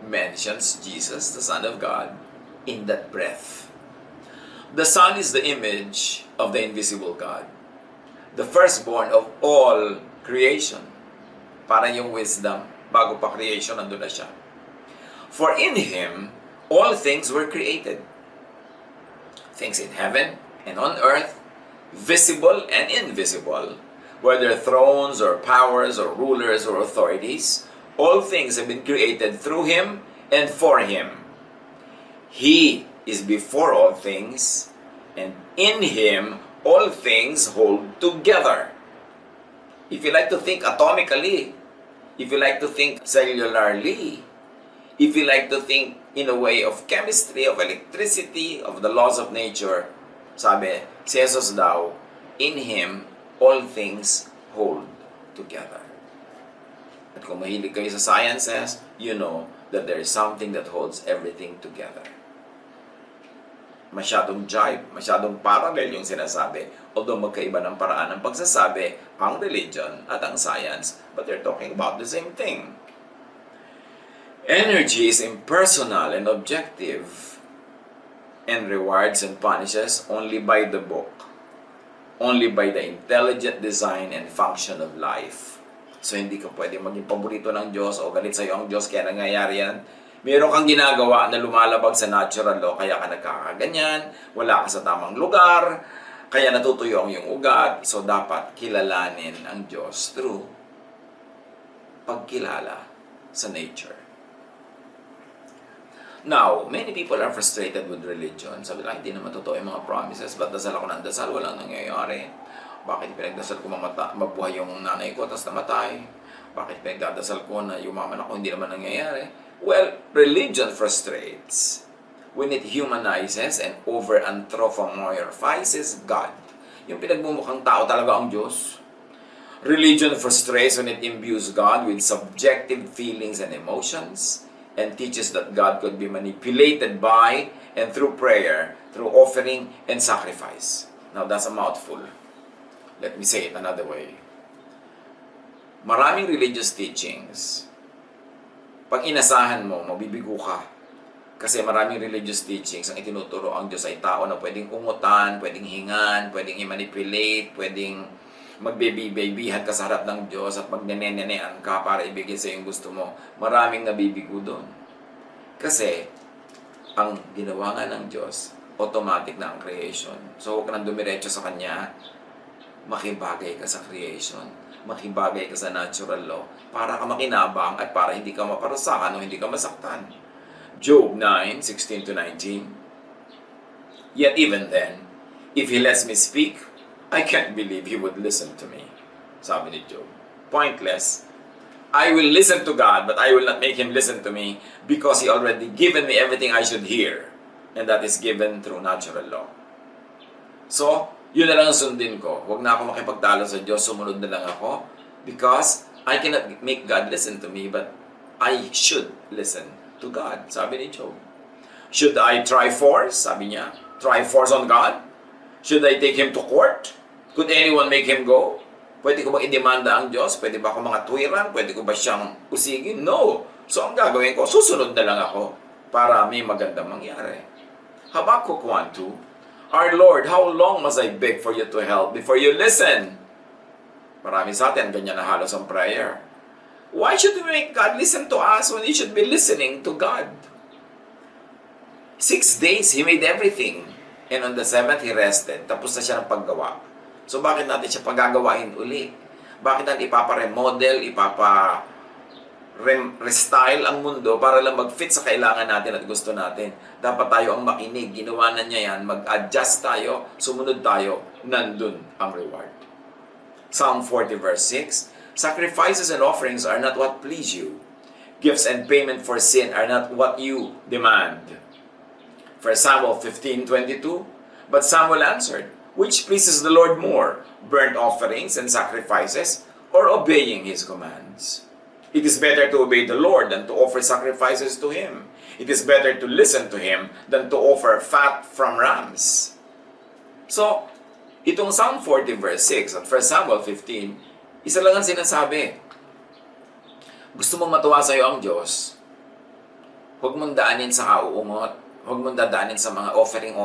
S5: mentions Jesus, the Son of God, in that breath. The Son is the image of the invisible God, the firstborn of all creation. Parang yung wisdom, bago pa creation, nandun na siya. For in Him, all things were created. Things in heaven and on earth, visible and invisible, whether thrones or powers or rulers or authorities, all things have been created through Him and for Him. He is before all things, and in Him all things hold together. If you like to think atomically, if you like to think cellularly, if you like to think in a way of chemistry, of electricity, of the laws of nature, sabi, si Jesus daw, in Him all things hold together. At kung mahilig kayo sa sciences, you know that there is something that holds everything together. Masyadong jive, masyadong parallel yung sinasabi. Although magkaiba ng paraan ng pagsasabi, ang religion at ang science, but they're talking about the same thing. Energy is impersonal and objective, and rewards and punishes only by the book, only by the intelligent design and function of life. So hindi ka pwede maging paborito ng Diyos o galit sa'yo ang Diyos kaya nangyayari yan. Meron kang ginagawa na lumalabag sa natural law, kaya ka nagkakaganyan, wala ka sa tamang lugar, Kaya natutuyo ang iyong ugat. So, dapat kilalanin ang Diyos through pagkilala sa nature. Now, many people are frustrated with religion. Sabi lang, hindi naman totoo yung mga promises. Ba't dasal ako ng dasal? Walang nangyayari. Bakit pinagdasal ko mabuhay yung nanay ko tapos namatay? Bakit pinagdadasal ko na yumaman ako? Hindi naman nangyayari. Well, religion frustrates when it humanizes and over-anthropomorphizes God. Yung pinagmumukhang tao talaga ang Diyos. Religion frustrates when it imbues God with subjective feelings and emotions and teaches that God could be manipulated by and through prayer, through offering and sacrifice. Now, that's a mouthful. Let me say it another way. Maraming religious teachings, pag inasahan mo, mabibigo ka. Kasi maraming religious teachings, ang itinuturo ang Diyos ay tao na pwedeng umutan, pwedeng hingan, pwedeng i-manipulate, pwedeng magbebibihan ka sa harap ng Diyos at magnenenean ka para ibigay sa yung gusto mo. Maraming nabibigo doon. Kasi, ang ginawa nga ng Diyos, automatic na ang creation. So, huwag ka nang dumiretso sa Kanya, makibagay ka sa creation, makibagay ka sa natural law, para ka makinabang at para hindi ka maparusakan o hindi ka masaktan. Job 9:16-19. Yet even then, if He lets me speak, I can't believe He would listen to me. Sabi ni Job. Pointless. I will listen to God, but I will not make Him listen to me because He already given me everything I should hear. And that is given through natural law. So, yun na lang ang sundin ko. Huwag na ako makipagtalo sa Diyos, sumunod na lang ako. Because I cannot make God listen to me, but I should listen to God. Sabi ni Job. Should I try force? Sabi niya. Try force on God? Should I take Him to court? Could anyone make Him go? Pwede ko bang idemanda ang Diyos? Pwede ba ako mga tuwiran? Pwede ko ba siyang usigin? No. So, ang gagawin ko, susunod na lang ako para may magandang mangyari. Habakkuk 1:2. Our Lord, how long must I beg for you to help before you listen? Marami sa atin, ganyan na halos ang prayer. Why should we make God listen to us when He should be listening to God? 6 days, He made everything. And on the 7th, He rested. Tapos na siya ng paggawa. So, bakit natin siya paggagawain uli? Bakit natin ipapa-remodel, ipapa-restyle ang mundo para lang mag-fit sa kailangan natin at gusto natin? Dapat tayo ang makinig. Ginawa na niya yan. Mag-adjust tayo. Sumunod tayo. Nandun ang reward. Psalm 40 verse 6. Sacrifices and offerings are not what please you. Gifts and payment for sin are not what you demand. 1 Samuel 15:22. But Samuel answered, which pleases the Lord more, burnt offerings and sacrifices, or obeying His commands? It is better to obey the Lord than to offer sacrifices to Him. It is better to listen to Him than to offer fat from rams. So, itong Psalm 40 verse 6 at 1 Samuel 15, isa lang ang sinasabi. Gusto mong matuwa sa iyo ang Diyos, huwag mong daanin sa kauungot. Huwag mong dadaanin sa mga offering.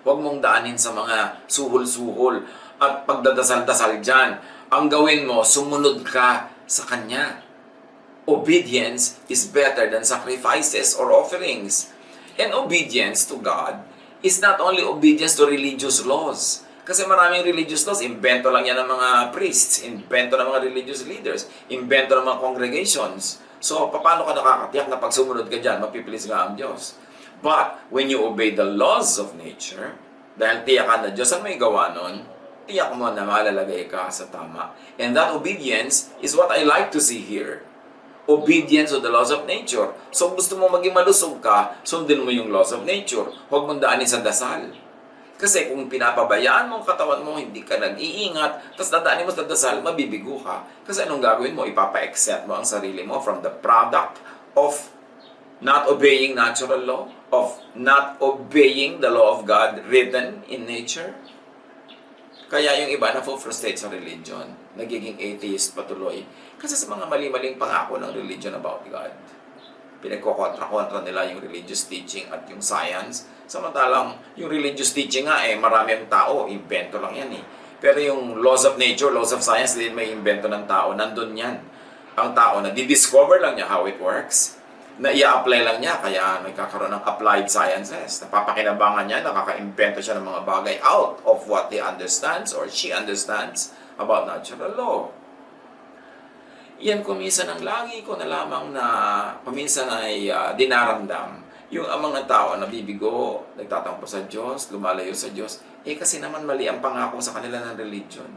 S5: Huwag mong daanin sa mga suhol-suhol at pagdadasal-dasal dyan. Ang gawin mo, sumunod ka sa Kanya. Obedience is better than sacrifices or offerings. And obedience to God is not only obedience to religious laws. Kasi maraming religious laws, invento lang yan ng mga priests, invento ng mga religious leaders, invento ng mga congregations. So, paano ka nakakatiyak na pag sumunod ka dyan, mapiplease nga ang Diyos? But, when you obey the laws of nature, dahil tiyakan na Diyos ang may gawa nun, tiyak mo na malalagay ka sa tama. And that obedience is what I like to see here. Obedience to the laws of nature. So, gusto mo maging malusog ka, sundin mo yung laws of nature. Huwag mong daanin sa dasal. Kasi kung pinapabayaan mo ang katawan mo, hindi ka nag-iingat, tapos dadaanin mo sa dasal, mabibigo ka. Kasi anong gagawin mo? Ipapa-accept mo ang sarili mo from the product of not obeying natural law, of not obeying the law of God written in nature. Kaya yung iba na frustrate sa religion, nagiging atheist patuloy. Kasi sa mga mali-maling pangako ng religion about God. Pinagkokontra-kontra nila yung religious teaching at yung science. Samantalang yung religious teaching nga, marami ang tao, invento lang yan eh. Pero yung laws of nature, laws of science, din may invento ng tao, nandun yan. Ang tao na di-discover lang niya how it works. na i-apply lang niya, kaya nagkakaroon ng applied sciences. Napapakinabangan niya, nakaka-invento siya ng mga bagay out of what he understands or she understands about natural law. Yan kuminsan ang lagi ko na lamang na kuminsan ay dinaramdam. Yung ang mga tao na bibigo, nagtatampo sa Diyos, lumalayo sa Diyos, kasi naman mali ang pangako sa kanila ng religion.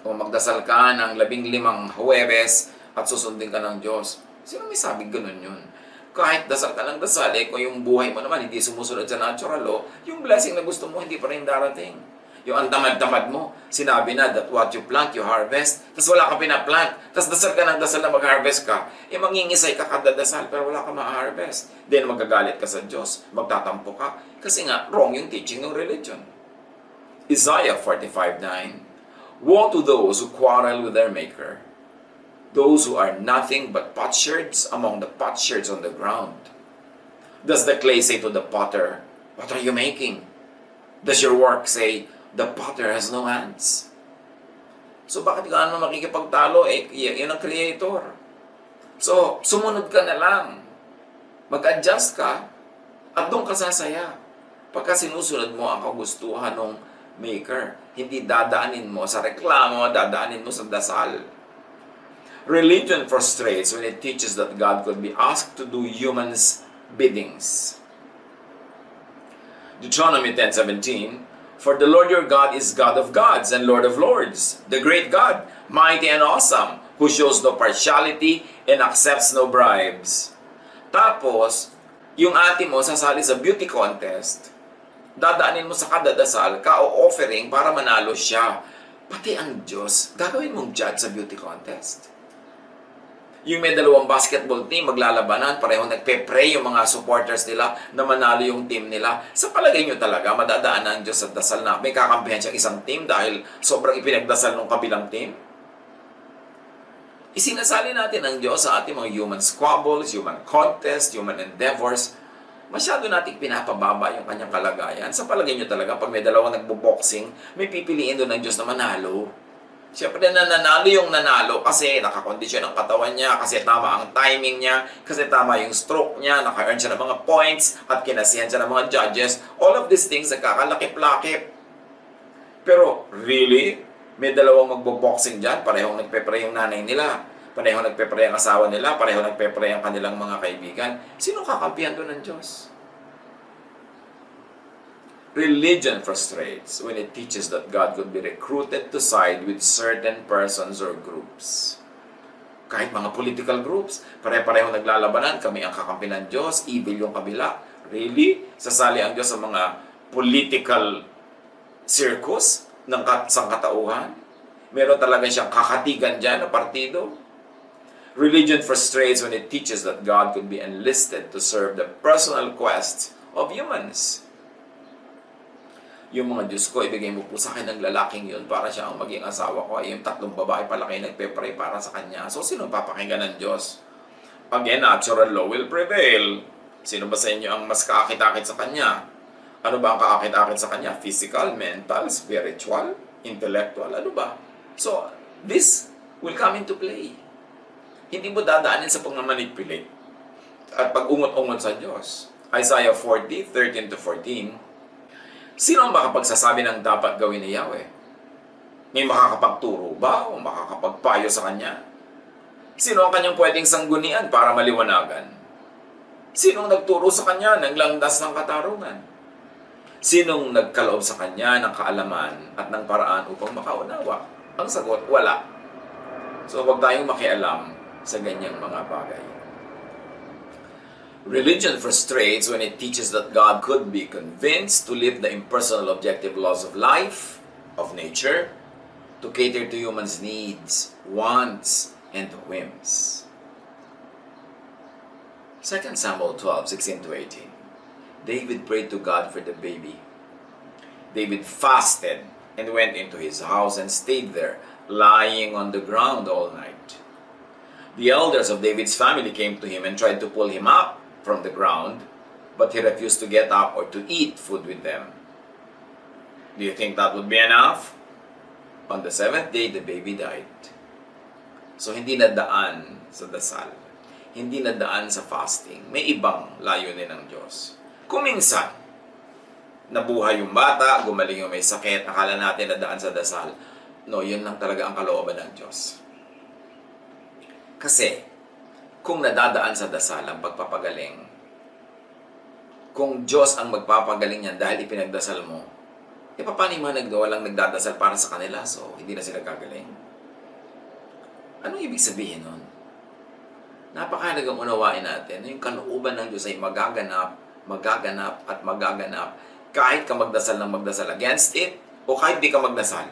S5: O magdasal ka ng 15 Huwebes at susundin ka ng Diyos. Sino may sabing ganun yun? Kahit dasal ka ng dasal, kung yung buhay mo naman hindi sumusunod sa natural law, yung blessing na gusto mo hindi pa rin darating. Yung ang tamad-tamad mo, sinabi na that what you plant, you harvest. Tapos wala ka pinaplant. Tapos dasal ka ng dasal na mag-harvest ka. Mangingisay ka kada dasal pero wala ka ma-harvest. Then magagalit ka sa Diyos. Magtatampo ka. Kasi nga, wrong yung teaching ng religion. Isaiah 45:9. Woe to those who quarrel with their maker, those who are nothing but potsherds among the potsherds on the ground. Does the clay say to the potter, what are you making? Does your work say, the potter has no hands? So bakit ka naman makikipagtalo? Yun ang creator. So, sumunod ka na lang. Mag-adjust ka at doon ka sasaya. Pagka sinusunod mo ang kagustuhan ng maker, hindi dadaanin mo sa reklamo, dadaanin mo sa dasal. Religion frustrates when it teaches that God could be asked to do humans' biddings. Deuteronomy 10:17, for the Lord your God is God of gods and Lord of lords, the great God, mighty and awesome, who shows no partiality and accepts no bribes. Tapos, yung ate mo sasali sa beauty contest, dadaanin mo sa kadadasal, ka-offering para manalo siya. Pati ang Diyos, gagawin mong judge sa beauty contest. Yung may 2 basketball team, maglalabanan, pareho nagpe-pray yung mga supporters nila na manalo yung team nila. Sa palagay nyo talaga, madadaanan ang Diyos sa dasal na may kakampihan siyang isang team dahil sobrang ipinagdasal ng kabilang team? Isinasali natin ang Diyos sa ating mga human squabbles, human contests, human endeavors. Masyado nating pinapababa yung kanyang kalagayan. Sa palagay nyo talaga, pag may 2 nagbo-boxing, may pipiliin doon ng Diyos na manalo. Siyempre nanalo yung nanalo kasi nakakondisyon ang katawan niya, kasi tama ang timing niya, kasi tama yung stroke niya, naka-earn siya ng mga points, at kinasihan siya ng mga judges. All of these things nagkakalakip-lakip. Pero really, may 2 magbo-boxing dyan, parehong nagpe-pray yung nanay nila, parehong nagpe-pray ang asawa nila, parehong nagpe-pray ang kanilang mga kaibigan. Sino kakampihan doon ng Diyos? Religion frustrates when it teaches that God could be recruited to side with certain persons or groups. Kahit mga political groups, pare-pareho naglalabanan, kami ang kakampi ng Diyos, evil yung kabila. Really? Sasali ang Diyos sa mga political circus ng sangkatauhan? Meron talaga siyang kakatigan dyan na partido? Religion frustrates when it teaches that God could be enlisted to serve the personal quests of humans. Yung mga Diyos ko, ibigay mo po sa akin ng lalaking yun para siya ang maging asawa ko. Yung 3 babae pala kayo nagpe-pray para sa kanya. So, sino papakinggan ng Diyos? Again, natural law will prevail. Sino ba sa inyo ang mas kaakit-akit sa kanya? Ano ba ang kaakit-akit sa kanya? Physical, mental, spiritual, intellectual, ano ba? So, this will come into play. Hindi mo dadaanin sa pag-manipulate at pag-ungot-ungot sa Diyos. Isaiah 40:13-14. Sino ang makapagsasabi ng dapat gawin ni Yahweh? May makakapagturo ba o makakapagpayo sa kanya? Sino ang kanyang pwedeng sanggunian para maliwanagan? Sino ang nagturo sa kanya ng landas ng katarungan? Sinong nagkaloob sa kanya ng kaalaman at ng paraan upang makaunawa? Ang sagot, wala. So huwag tayong makialam sa ganyang mga bagay. Religion frustrates when it teaches that God could be convinced to live the impersonal objective laws of life, of nature, to cater to humans' needs, wants, and whims. 2 Samuel 12:16-18. David prayed to God for the baby. David fasted and went into his house and stayed there, lying on the ground all night. The elders of David's family came to him and tried to pull him up from the ground, but he refused to get up or to eat food with them. Do you think that would be enough? On the 7th day, the baby died. So, hindi nadaan sa dasal. hindi nadaan sa fasting. May ibang layunin ng Diyos. Kung minsan, nabuhay yung bata, gumaling yung may sakit, akala natin nadaan sa dasal. No, yun lang talaga ang kalooban ng Diyos. Kasi, kung nadadaan sa dasal ang pagpapagaling, kung Diyos ang magpapagaling niyan dahil ipinagdasal mo, paano yung mga walang nagdadasal para sa kanila, so hindi na sila gagaling? Anong ibig sabihin nun? Napakahalagang unawain natin na yung kalooban ng Diyos ay magaganap at magaganap kahit ka magdasal ng magdasal against it o kahit di ka magdasal.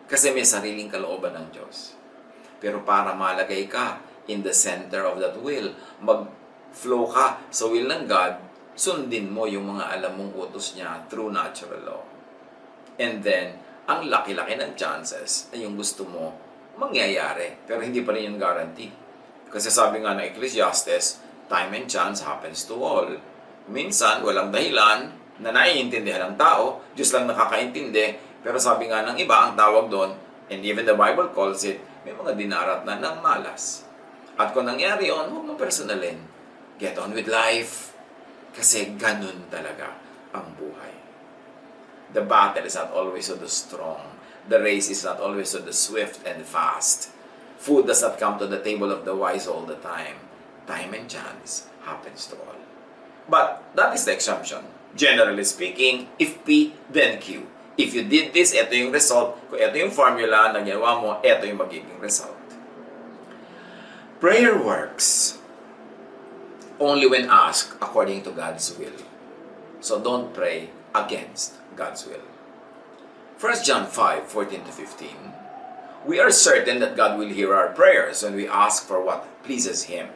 S5: Kasi may sariling kalooban ng Diyos. Pero para malagay ka in the center of that will, mag-flow ka sa will ng God, sundin mo yung mga alam mong utos niya through natural law. And then, ang laki-laki ng chances na yung gusto mo mangyayari. Pero hindi pa rin yung guarantee. Kasi sabi nga ng Ecclesiastes, time and chance happens to all. Minsan, walang dahilan na naiintindihan ng tao, Diyos lang nakakaintindi, pero sabi nga ng iba, ang tawag doon, and even the Bible calls it, may mga dinarat na ng malas. At kung nangyari yun, huwag mong personalin. Get on with life. Kasi ganun talaga ang buhay. The battle is not always of the strong. The race is not always of the swift and fast. Food does not come to the table of the wise all the time. Time and chance happens to all. But that is the exemption. Generally speaking, if P, then Q. If you did this, ito yung result. Kung ito yung formula na ginawa mo, ito yung magiging result. Prayer works only when asked according to God's will. So don't pray against God's will. 1 John 5:14-15. We are certain that God will hear our prayers when we ask for what pleases Him.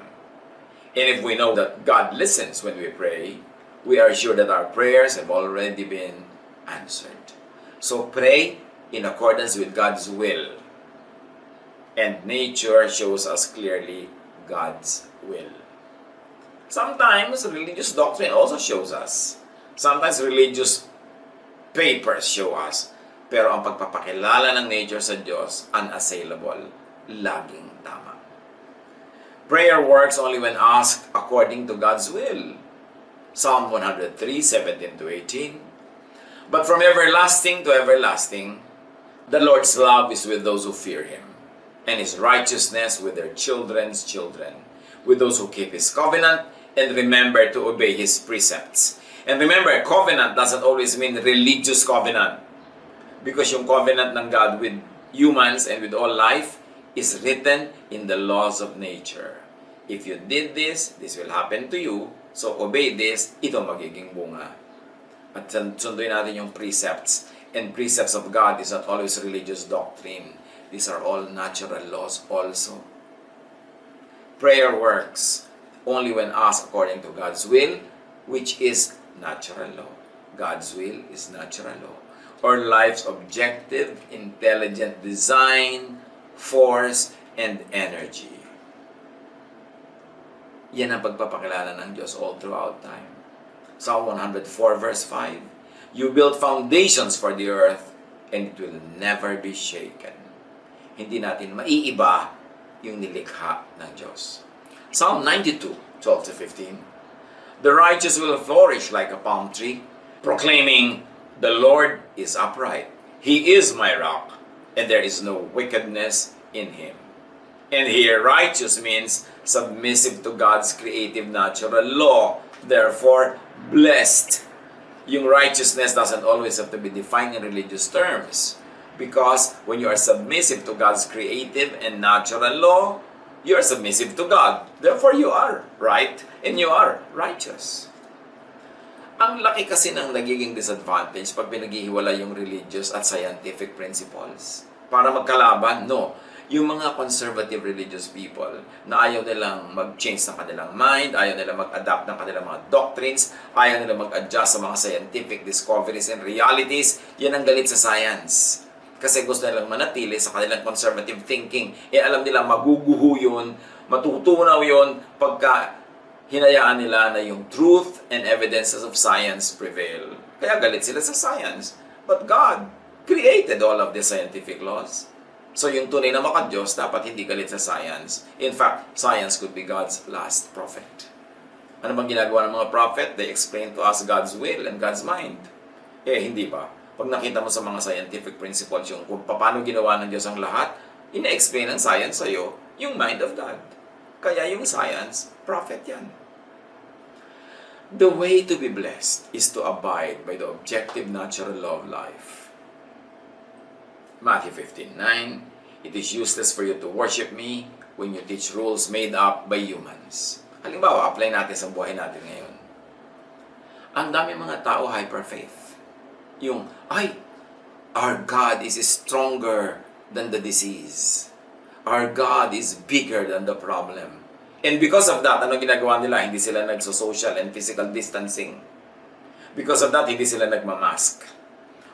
S5: And if we know that God listens when we pray, we are sure that our prayers have already been answered. So pray in accordance with God's will. And nature shows us clearly God's will. Sometimes religious doctrine also shows us. Sometimes religious papers show us. Pero ang pagpapakilala ng nature sa Diyos, unassailable, laging tama. Prayer works only when asked according to God's will. Psalm 103:17-18. But from everlasting to everlasting, the Lord's love is with those who fear Him, and His righteousness with their children's children, with those who keep His covenant and remember to obey His precepts. And remember, covenant doesn't always mean religious covenant. Because yung covenant ng God with humans and with all life is written in the laws of nature. If you did this, this will happen to you. So obey this, ito magiging bunga. At sunduin natin yung precepts. And precepts of God is not always religious doctrine. These are all natural laws also. Prayer works only when asked according to God's will, which is natural law. God's will is natural law. Or life's objective, intelligent design, force, and energy. Yan ang pagpapakilala ng Diyos all throughout time. Psalm 104 verse 5, You build foundations for the earth, and it will never be shaken. Hindi natin maiiba yung nilikha ng Diyos. Psalm 92, 12-15, The righteous will flourish like a palm tree, proclaiming, The Lord is upright. He is my rock, and there is no wickedness in Him. And here, righteous means submissive to God's creative natural law. Therefore, blessed. Yung righteousness doesn't always have to be defined in religious terms. Because when you are submissive to God's creative and natural law, you are submissive to God. Therefore, you are right and you are righteous. Ang laki kasi ng nagiging disadvantage pag pinaghihiwala yung religious at scientific principles. Para magkalaban, no. Yung mga conservative religious people na ayaw nilang mag-change ng kanilang mind, ayaw nilang mag-adapt ng kanilang mga doctrines, ayaw nilang mag-adjust sa mga scientific discoveries and realities, yan ang galit sa science. Kasi gusto nilang manatili sa kanilang conservative thinking. Alam nila maguguho yun, matutunaw yun pagka hinayaan nila na yung truth and evidences of science prevail. Kaya galit sila sa science. But God created all of the scientific laws. So yung tunay na maka-Diyos, dapat hindi galit sa science. In fact, science could be God's last prophet. Ano bang ginagawa ng mga prophet? They explain to us God's will and God's mind. Hindi ba? Pag nakita mo sa mga scientific principles yung kung paano ginawa ng Diyos ang lahat, ina-explain ng science sa'yo yung mind of God. Kaya yung science, prophet yan. The way to be blessed is to abide by the objective natural law of life. Matthew 15:9, it is useless for you to worship me when you teach rules made up by humans. Halimbawa, apply natin sa buhay natin ngayon. Ang dami mga tao hyper-faith. Yung, our God is stronger than the disease. Our God is bigger than the problem. And because of that, ano ginagawa nila? Hindi sila nagso-social and physical distancing. Because of that, hindi sila nagmamask.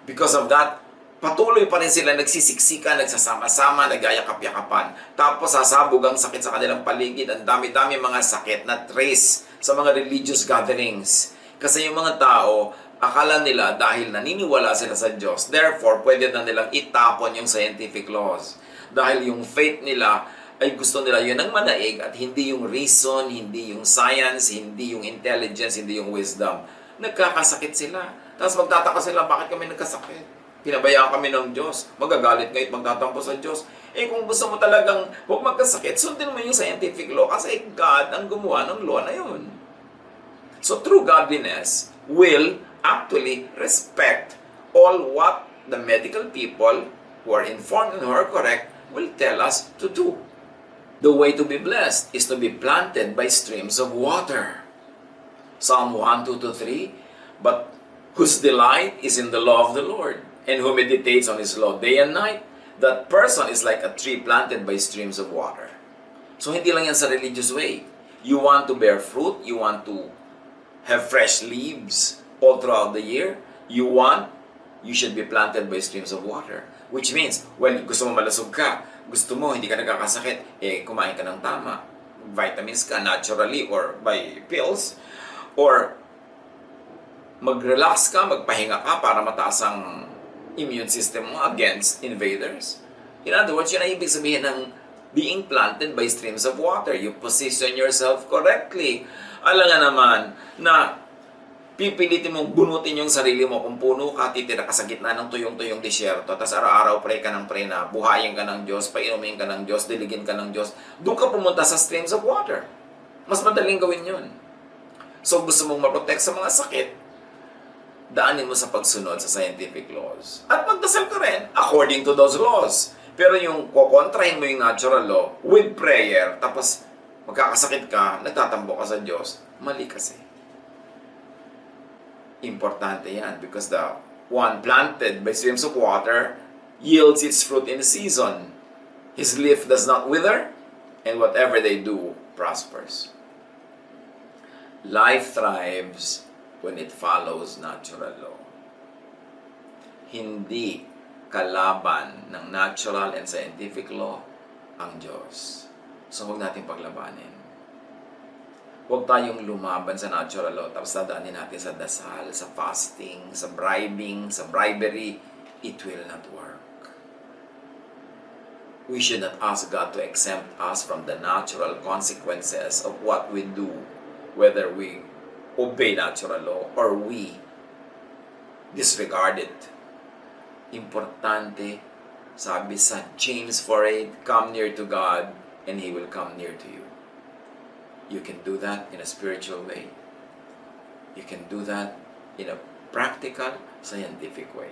S5: Because of that, patuloy pa rin sila nagsisiksikan, nagsasama-sama, nag-ayakap-yakapan. Tapos sasabog ang sakit sa kanilang paligid. Ang dami-dami mga sakit na trace sa mga religious gatherings. Kasi yung mga tao, akala nila dahil naniniwala sila sa Diyos, therefore, pwede na nilang itapon yung scientific laws. Dahil yung faith nila ay gusto nila yun ang manaig at hindi yung reason, hindi yung science, hindi yung intelligence, hindi yung wisdom. Nagkakasakit sila. Tapos magtataka sila, bakit kami nagkasakit? Pinabayaan kami ng Diyos. Magagalit ngayon, magtatampo sa Diyos. Kung gusto mo talagang huwag magkasakit, sundin mo yung scientific law kasi God ang gumawa ng law na yun. So true godliness will actually respect all what the medical people who are informed and who are correct will tell us to do. The way to be blessed is to be planted by streams of water. Psalm 1:2-3, but whose delight is in the law of the Lord, and who meditates on His law day and night, that person is like a tree planted by streams of water. So hindi lang yan sa religious way. You want to bear fruit, you want to have fresh leaves all throughout the year, you should be planted by streams of water. Which means, gusto mo malusog ka, gusto mo hindi ka nagkakasakit, kumain ka ng tama. Vitamins ka naturally or by pills, or mag-relax ka, magpahinga ka para mataas ang immune system mo against invaders. In other words, yun ang ibig sabihin ng being planted by streams of water. You position yourself correctly. Alam nga naman na pipilitin mong bunutin yung sarili mo kung puno ka, titira ka sa gitna ng tuyong-tuyong disyerto, tapos araw-araw pray ka ng pray na buhayin ka ng Diyos, painumin ka ng Diyos, diligin ka ng Diyos. Doon ka pumunta sa streams of water. Mas madaling gawin yun. So gusto mong maprotect sa mga sakit, daanin mo sa pagsunod sa scientific laws. At magdasal ka rin according to those laws. Pero yung kukontrahin mo yung natural law with prayer, tapos magkakasakit ka, nagtatambo ka sa Diyos, mali kasi. Importante yan because the one planted by streams of water yields its fruit in season. His leaf does not wither, and whatever they do prospers. Life thrives when it follows natural law. Hindi kalaban ng natural and scientific law ang Diyos. So huwag natin paglabanin. Huwag tayong lumaban sa natural law tapos dadaanin natin sa dasal, sa fasting, sa bribing, sa bribery. It will not work. We should not ask God to exempt us from the natural consequences of what we do, whether we obey natural law or we disregard it. Importante, sabi sa James 4:8, come near to God and He will come near to you. You can do that in a spiritual way. You can do that in a practical, scientific way.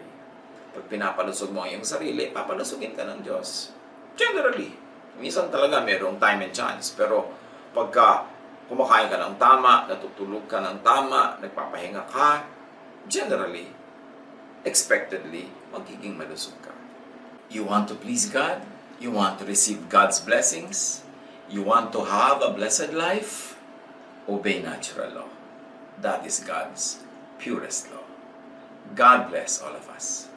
S5: Pag pinapalusog mo ang iyong sarili, papalusogin ka ng Diyos. Generally. Minsan talaga mayroong time and chance. Pero pagka kumakain ka ng tama, natutulog ka ng tama, nagpapahinga ka, generally, expectedly, magiging malusog ka. You want to please God? You want to receive God's blessings? You want to have a blessed life? Obey natural law. That is God's purest law. God bless all of us.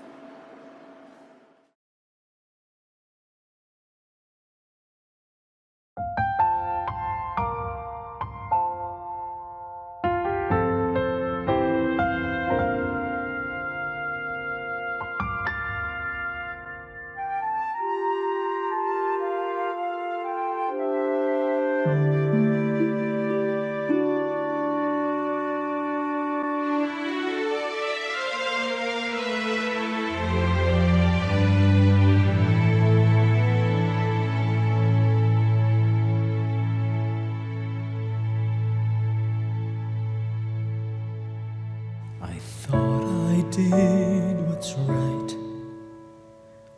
S1: did what's right.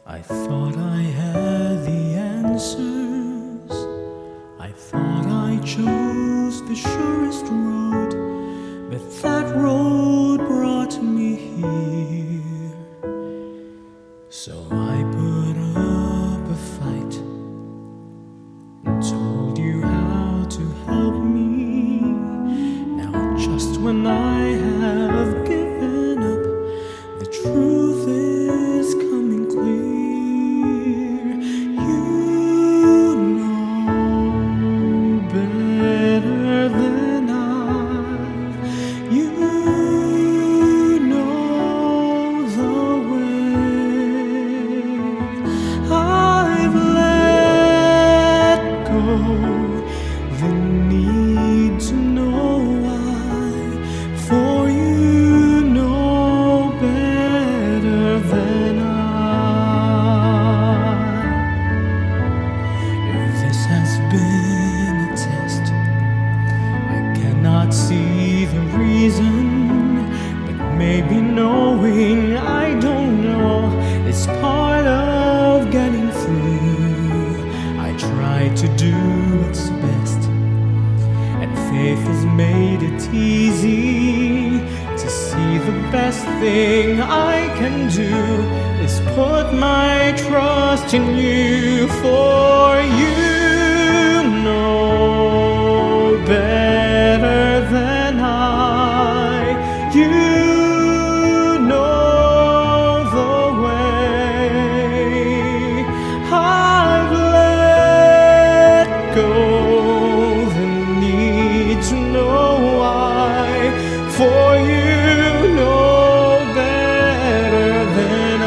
S1: I thought I had the answers. I thought I chose the surest road, but that road brought me here. So I put up a fight and told you how to help me. Now just when I have given up, the truth is coming clear. You know better than I. You know the way. I've let go the need to know why, for you know better than I. If this has been a test, I cannot see the reason, but maybe knowing I don't know is part of getting through. I try to do what's best, and faith has made it easy to see the best thing I can do is put my trust in you, for you know better than I. You know the way. I've let go the need to know why, for you know better than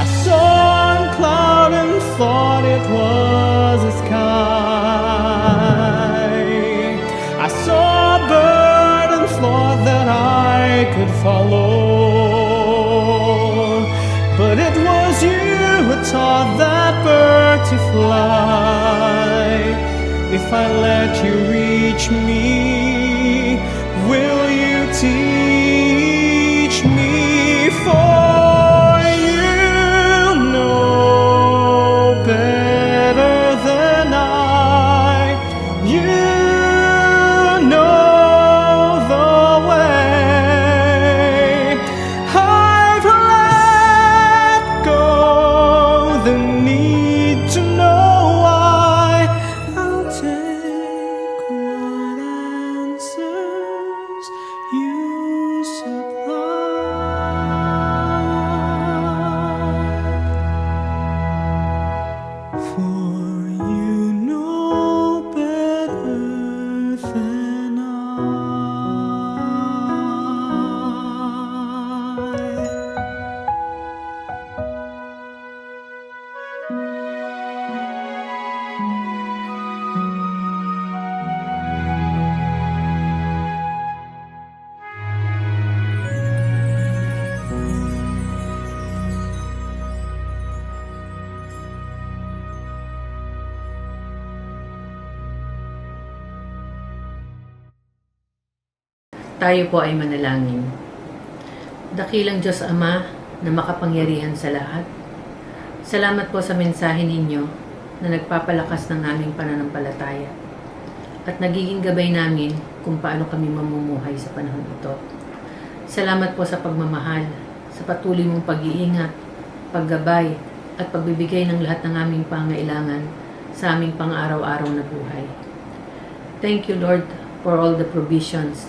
S1: I saw a cloud and thought it was a sky. I saw a bird and thought that I could follow, but it was you who taught that bird to fly. If I let you reach me, will you teach me? For you know better than I. You know the way. I've let go the need to know why. I'll take what answers you supply. For you know better than I.
S6: Tayo po ay manalangin. Dakilang Diyos Ama na makapangyarihan sa lahat, salamat po sa mensahe ninyo na nagpapalakas ng aming pananampalataya at nagiging gabay namin kung paano kami mamumuhay sa panahon ito. Salamat po sa pagmamahal, sa patuloy mong pag-iingat, paggabay at pagbibigay ng lahat ng aming pangailangan sa aming pang-araw-araw na buhay. Thank you, Lord, for all the provisions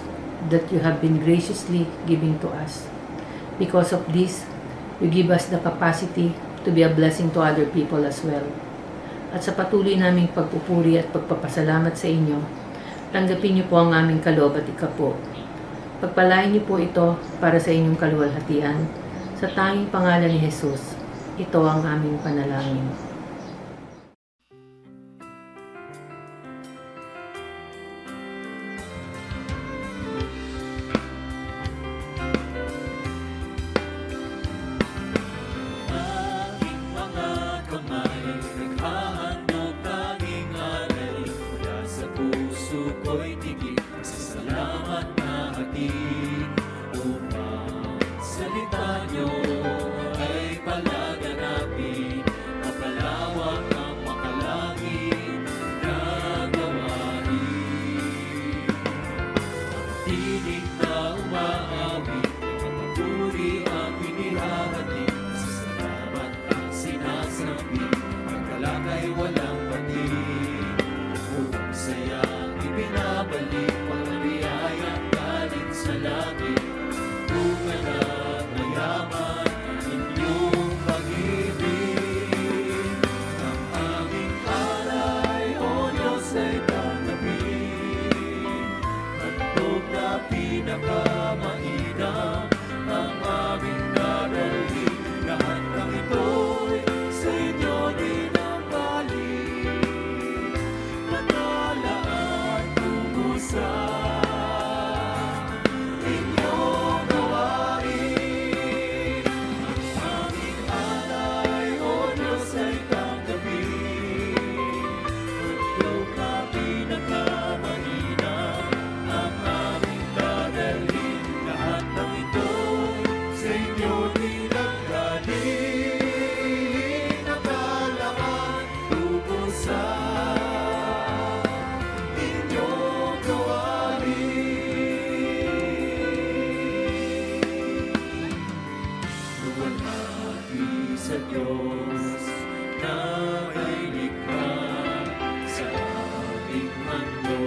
S6: that you have been graciously giving to us. Because of this, you give us the capacity to be a blessing to other people as well. At sa patuloy naming pagpupuri at pagpapasalamat sa inyo, tanggapin niyo po ang aming kaloob at ikapo. Pagpalain niyo po ito para sa inyong kaluwalhatian. Sa tanging pangalan ni Jesus, ito ang aming panalangin.
S1: Ko'y tigil sa salamat na papuri ang inihahati, sa salamat ang sinasabi, pagkalak ay walang pati. Purong sayang ibinabalik, pagkabiyayang galing sa langit, tungan at mayaman inyong pag-ibig. Ang aming alay, O Diyos, ay tanggapin, handog na pinakamainam ang aming dadalhin. Lahat ng ito'y sa inyo din ang galing, natalaan tungo sa inyong gawain. Ang aming alay, O Diyos, ay tanggapin, handog na pinakamainam ang aming dadalhin. Lahat ng ito'y sa inyo din ang galing, natalaan tungo sa inyong gawain. Luwalhati sa Diyos na may likha sa aming mundo.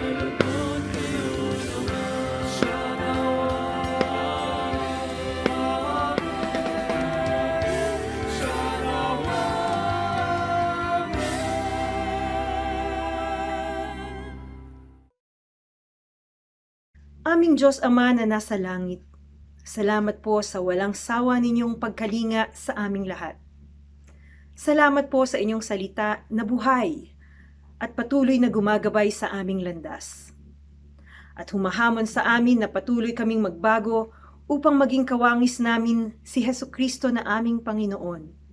S1: Malugod kayo nawa, siya nawa. Siya nawa.
S7: Aming Diyos Ama na nasa langit, salamat po sa walang sawa ninyong pagkalinga sa aming lahat. Salamat po sa inyong salita na buhay at patuloy na gumagabay sa aming landas. At humahamon sa amin na patuloy kaming magbago upang maging kawangis namin si Hesukristo na aming Panginoon.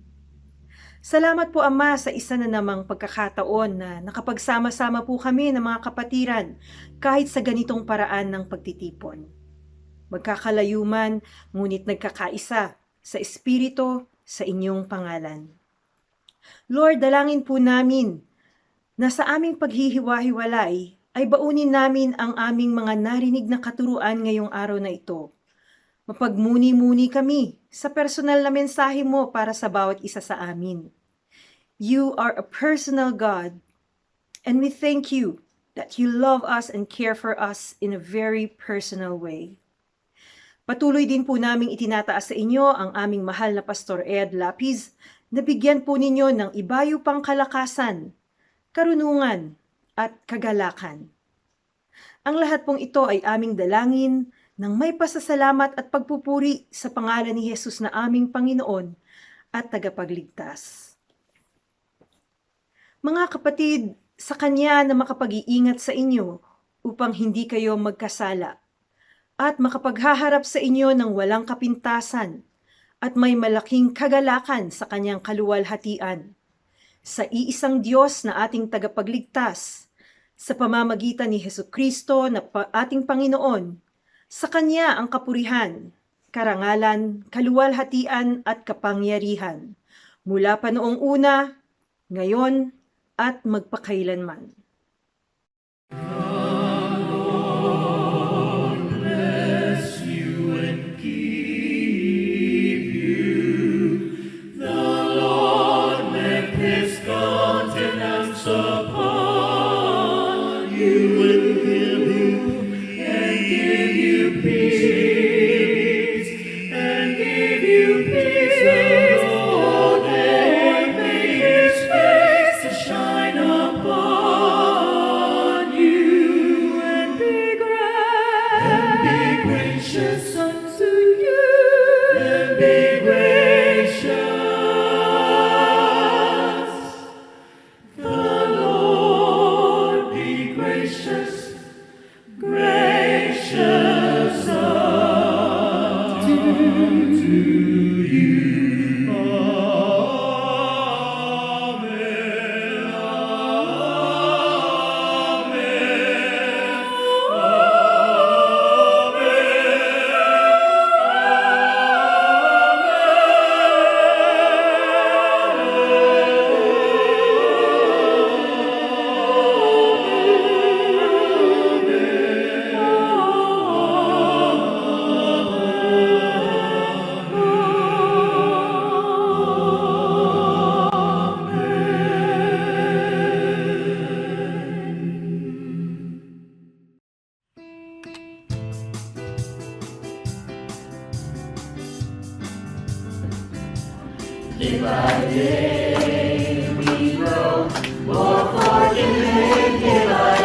S7: Salamat po Ama sa isa na namang pagkakataon na nakapagsama-sama po kami ng mga kapatiran kahit sa ganitong paraan ng pagtitipon. Magkakalayuman, ngunit nagkakaisa sa Espiritu sa inyong pangalan. Lord, dalangin po namin na sa aming paghihiwa-hiwalay ay baunin namin ang aming mga narinig na katuruan ngayong araw na ito. Mapagmuni-muni kami sa personal na mensahe mo para sa bawat isa sa amin. You are a personal God, and we thank you that you love us and care for us in a very personal way. Patuloy din po naming itinataas sa inyo ang aming mahal na Pastor Ed Lapis na bigyan po ninyo ng ibayo pang kalakasan, karunungan at kagalakan. Ang lahat pong ito ay aming dalangin ng may pasasalamat at pagpupuri sa pangalan ni Jesus na aming Panginoon at tagapagligtas. Mga kapatid, sa Kanya na makapag-iingat sa inyo upang hindi kayo magkasala at makapaghaharap sa inyo ng walang kapintasan at may malaking kagalakan sa Kanyang kaluwalhatian. Sa iisang Diyos na ating tagapagligtas, sa pamamagitan ni Hesukristo na ating Panginoon, sa Kanya ang kapurihan, karangalan, kaluwalhatian at kapangyarihan, mula pa noong una, ngayon, at magpakailanman.
S1: Day by day we grow more forgiving. Day by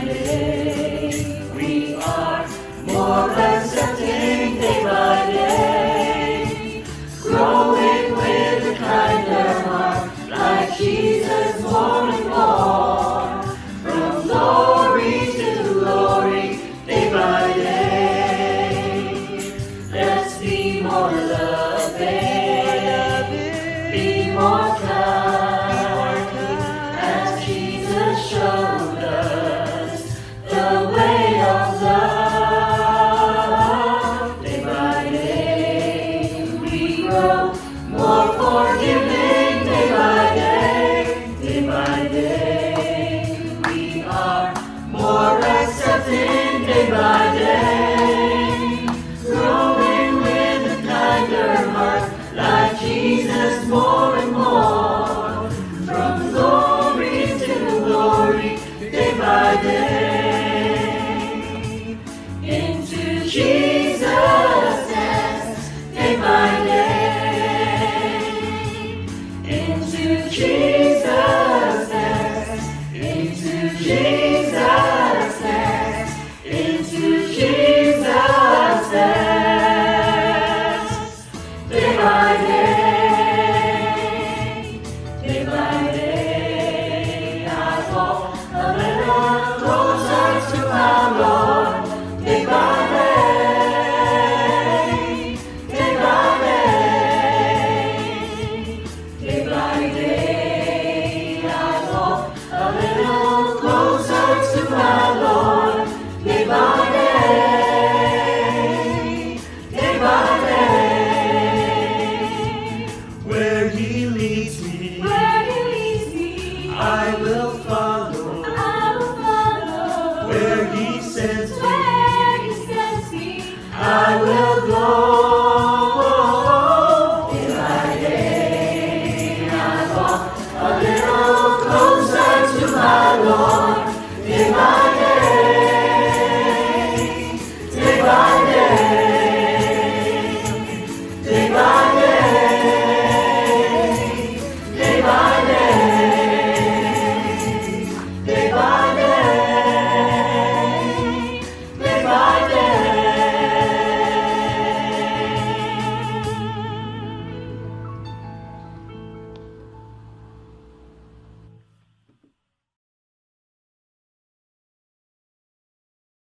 S1: day we are more accepting. Day by day, growing with a kinder heart, like Jesus more and more, from glory to glory. Day by day, let's be more loving, be more kind, as Jesus showed us the way of love. Day by day, we grow more forgiving. Day by day, we are more accepting. Day by day, growing with a kinder heart, like Jesus more and more, from glory to glory. Day by day, into Jesus' hands. Day by day, into Jesus' hands, into Jesus' hands, into Jesus' hands. Day by day, I walk a little closer to our Lord. Day by day, day by day, I walk a little closer to my Lord. Day by day, where He leads me, I will follow. Where He sends me, I will go.